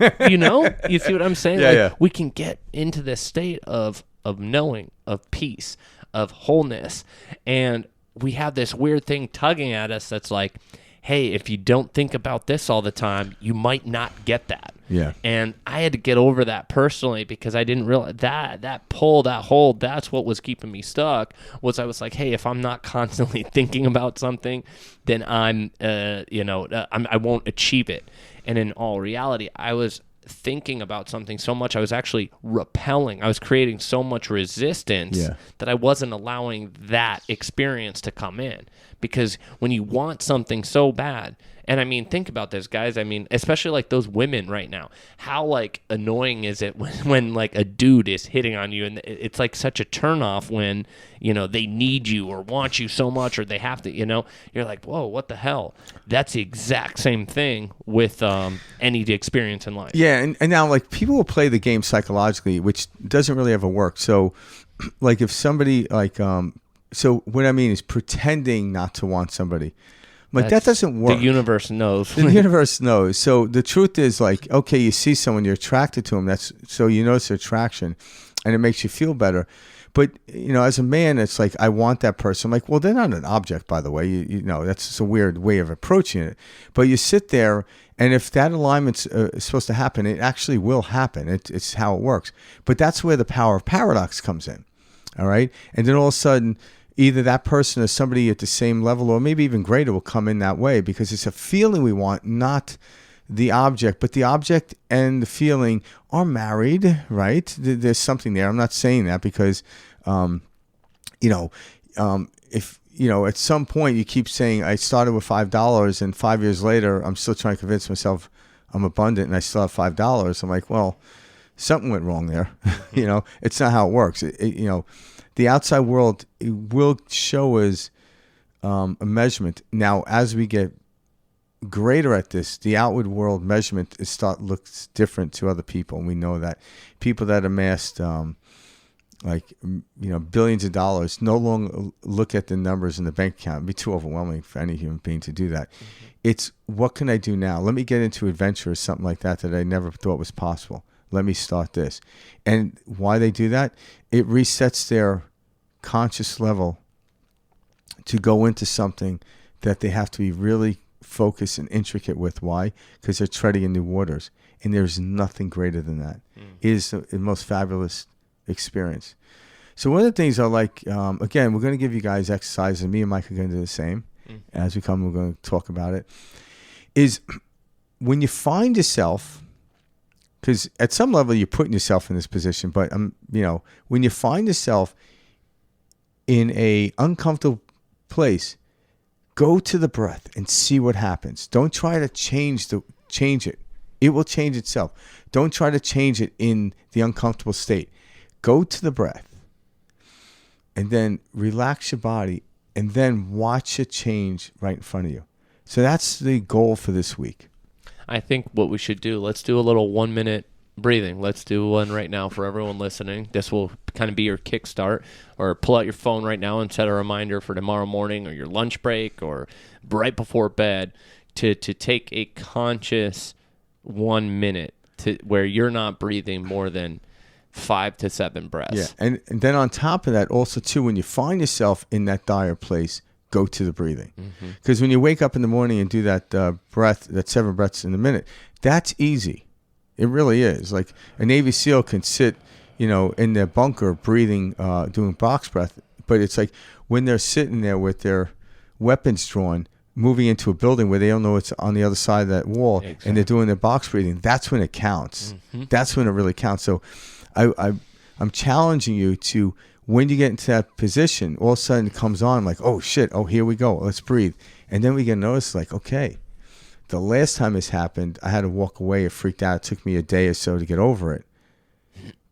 S2: you see what I'm saying?
S1: Yeah.
S2: We can get into this state of knowing, of peace, of wholeness, and we have this weird thing tugging at us that's like, hey, if you don't think about this all the time, you might not get that.
S1: Yeah.
S2: And I had to get over that personally, because I didn't realize that pull, that hold, that's what was keeping me stuck. I was like, hey, if I'm not constantly thinking about something, then I won't achieve it. And in all reality, I was thinking about something so much, I was actually repelling. I was creating so much resistance that I wasn't allowing that experience to come in. Because when you want something so bad, and I mean, think about this, guys. I mean, especially like those women right now, how annoying is it when like a dude is hitting on you, and it's like such a turnoff when, they need you or want you so much, or they have to, you're like, whoa, what the hell? That's the exact same thing with any experience in life.
S1: Yeah. And now like people will play the game psychologically, which doesn't really ever work. So like if somebody so what I mean is pretending not to want somebody. Like that doesn't work.
S2: The universe knows.
S1: The universe knows. So the truth is like, okay, you see someone, you're attracted to them. So you notice attraction, and it makes you feel better. But, as a man, it's like, I want that person. I'm like, well, they're not an object, by the way. That's just a weird way of approaching it. But you sit there, and if that alignment's supposed to happen, it actually will happen. It's how it works. But that's where the power of paradox comes in. All right? And then all of a sudden, either that person or somebody at the same level or maybe even greater will come in that way, because it's a feeling we want, not the object. But the object and the feeling are married, right? There's something there. I'm not saying that because, if, at some point you keep saying, I started with $5 and 5 years later, I'm still trying to convince myself I'm abundant and I still have $5. I'm like, well, something went wrong there. It's not how it works. The outside world will show us a measurement. Now, as we get greater at this, the outward world measurement looks different to other people, and we know that people that amassed billions of dollars no longer look at the numbers in the bank account. It'd be too overwhelming for any human being to do that. Mm-hmm. It's what can I do now? Let me get into adventure or something like that I never thought was possible. Let me start this. And why they do that, it resets their conscious level to go into something that they have to be really focused and intricate with. Why? Because they're treading in new waters. And there's nothing greater than that. It is the most fabulous experience. So one of the things I like, again, we're going to give you guys exercises, and me and Mike are going to do the same. As we come, we're going to talk about it, is when you find yourself, because at some level you're putting yourself in this position, but when you find yourself in a uncomfortable place, go to the breath and see what happens. Don't try to change it. It will change itself. Don't try to change it in the uncomfortable state. Go to the breath and then relax your body and then watch it change right in front of you. So that's the goal for this week.
S2: I think what we should do, let's do a little 1 minute
S3: breathing. Let's do one right now for everyone listening. This will kind of be your kickstart. Or pull out your phone right now and set a reminder for tomorrow morning or your lunch break or right before bed to take a conscious 1 minute to where you're not breathing more than 5 to 7 breaths.
S1: Yeah, and then on top of that, also too, when you find yourself in that dire place, go to the breathing. Because when you wake up in the morning and do that breath, that 7 breaths in a minute, that's easy. It really is. Like a Navy SEAL can sit, in their bunker breathing, doing box breath, but it's like when they're sitting there with their weapons drawn, moving into a building where they don't know it's on the other side of that wall, and they're doing their box breathing, that's when it counts. That's when it really counts. So I'm challenging you to, when you get into that position, all of a sudden it comes on like, oh shit, oh here we go, let's breathe. And then we get noticed like, okay, the last time this happened, I had to walk away. It freaked out. It took me a day or so to get over it.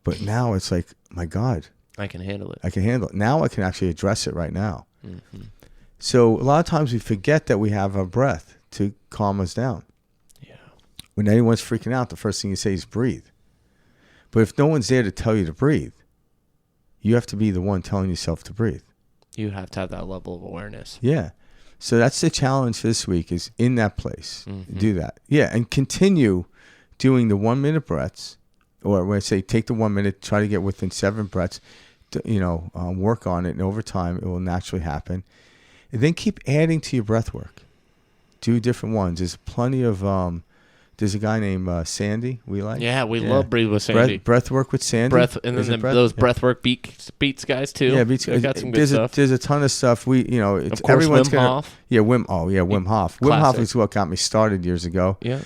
S1: But now it's like, my God.
S3: I can handle it.
S1: I can handle it. Now I can actually address it right now. So a lot of times we forget that we have our breath to calm us down.
S3: Yeah.
S1: When anyone's freaking out, the first thing you say is breathe. But if no one's there to tell you to breathe, you have to be the one telling yourself to breathe.
S3: You have to have that level of awareness.
S1: Yeah. So that's the challenge this week, is in that place. Do that. Yeah. And continue doing the 1 minute breaths, or when I say take the 1 minute, try to get within 7 breaths, work on it. And over time, it will naturally happen. And then keep adding to your breath work. Do different ones. There's plenty of, there's a guy named Sandy we like.
S3: Yeah, we love Breathe with Sandy.
S1: Breath work with Sandy.
S3: And then those breathwork beats guys too.
S1: Yeah, beats.
S3: Got some good stuff.
S1: There's a ton of stuff. It's
S3: of course,
S1: everyone's
S3: Wim Hof.
S1: Yeah, Wim Hof. Wim Hof is what got me started years ago.
S3: Yeah.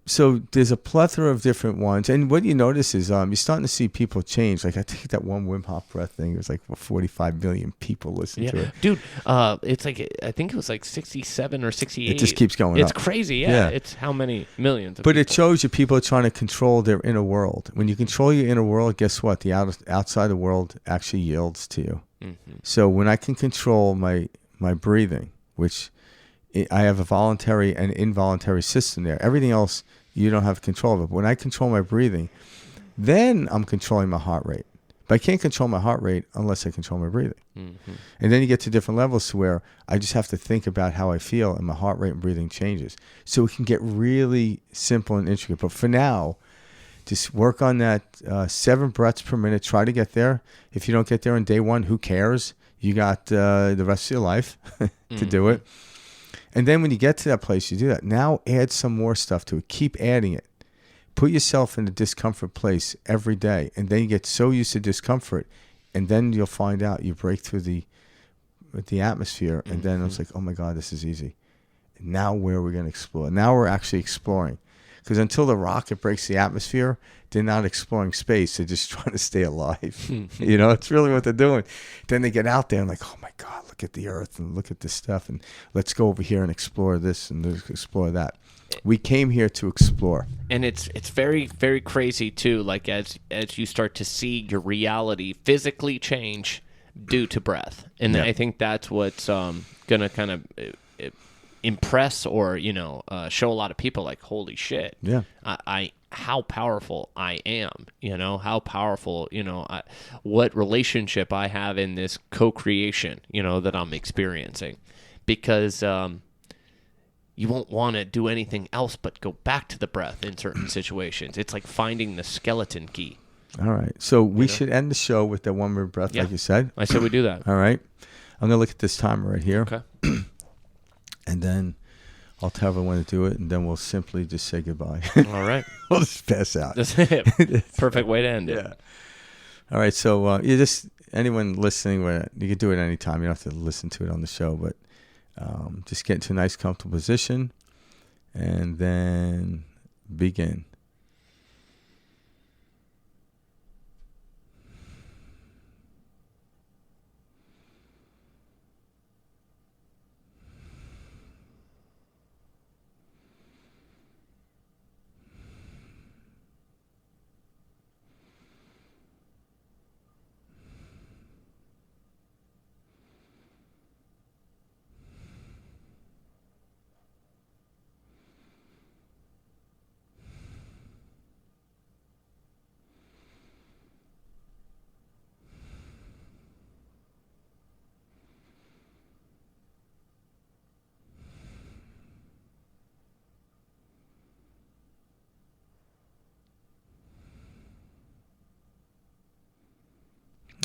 S1: So there's a plethora of different ones, and what you notice is you're starting to see people change. Like I think that one Wim Hof breath thing, it was like 45 million people listen to it.
S3: Dude, it's like, I think it was like 67 or 68.
S1: It just keeps going
S3: It's
S1: up.
S3: crazy, yeah. It's how many millions of
S1: But
S3: people.
S1: it shows you people are trying to control their inner world. When you control your inner world, guess what? The outside the world actually yields to you. So when I can control my breathing, which I have a voluntary and involuntary system there. Everything else you don't have control of it. But when I control my breathing, then I'm controlling my heart rate. But I can't control my heart rate unless I control my breathing. And then you get to different levels to where I just have to think about how I feel, and my heart rate and breathing changes. So it can get really simple and intricate. But for now, just work on that 7 breaths per minute. Try to get there. If you don't get there on day 1, who cares? You got the rest of your life to do it. And then when you get to that place, you do that. Now add some more stuff to it. Keep adding it. Put yourself in a discomfort place every day. And then you get so used to discomfort. And then you'll find out you break through the atmosphere. And then it's like, oh my God, this is easy. Now where are we going to explore? Now we're actually exploring. Because until the rocket breaks the atmosphere, they're not exploring space. They're just trying to stay alive. It's really what they're doing. Then they get out there and like, oh my God, look at the Earth and look at this stuff. And let's go over here and explore this and let's explore that. We came here to explore.
S3: And it's very, very crazy too. Like as you start to see your reality physically change due to breath. And I think that's what's going to kind of impress or show a lot of people like, holy shit, I how powerful I am, how powerful, what relationship I have in this co-creation, that I'm experiencing, because you won't want to do anything else but go back to the breath in certain situations. It's like finding the skeleton key.
S1: All right, so we should end the show with that 1 minute breath, like you said.
S3: I said we do that.
S1: All right, I'm gonna look at this timer right here.
S3: Okay.
S1: And then I'll tell everyone to do it, and then we'll simply just say goodbye.
S3: All right.
S1: We'll just pass out.
S3: Perfect way to end it.
S1: Yeah. All right. So anyone listening, you can do it anytime. You don't have to listen to it on the show, but just get into a nice, comfortable position, and then begin.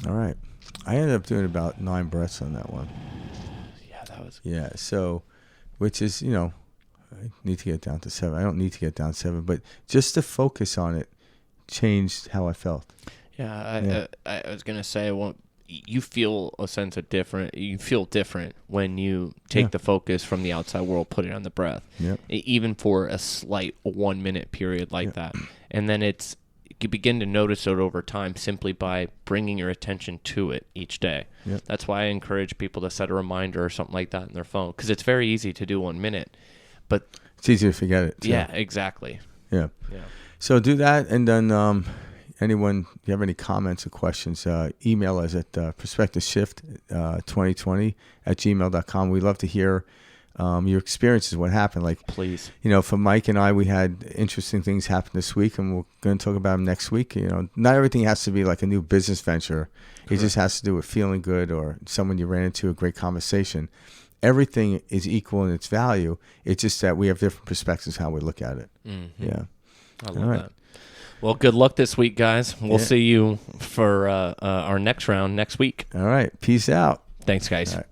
S1: All right. I ended up doing about 9 breaths on that one.
S3: Yeah, that was.
S1: Yeah. So, which is, I need to get down to 7. I don't need to get down to 7, but just to focus on it changed how I felt.
S3: Yeah, I was gonna say, you feel a sense of different. You feel different when you take the focus from the outside world, put it on the breath.
S1: Yep.
S3: Even for a slight 1 minute period like that, and then you begin to notice it over time simply by bringing your attention to it each day.
S1: Yep.
S3: That's why I encourage people to set a reminder or something like that in their phone, because it's very easy to do 1 minute, but
S1: it's easy to forget it. So.
S3: Yeah, exactly.
S1: Yeah.
S3: Yeah.
S1: So do that, and then anyone, if you have any comments or questions, email us at perspectiveshift2020@gmail.com. We'd love to hear your experiences, what happened. Like,
S3: please.
S1: For Mike and I, we had interesting things happen this week, and we're going to talk about them next week. Not everything has to be like a new business venture. It just has to do with feeling good or someone you ran into, a great conversation. Everything is equal in its value. It's just that we have different perspectives how we look at it.
S3: Mm-hmm.
S1: Yeah.
S3: I love that. Well, good luck this week, guys. We'll see you for our next round next week.
S1: All right. Peace out.
S3: Thanks, guys.
S1: All right.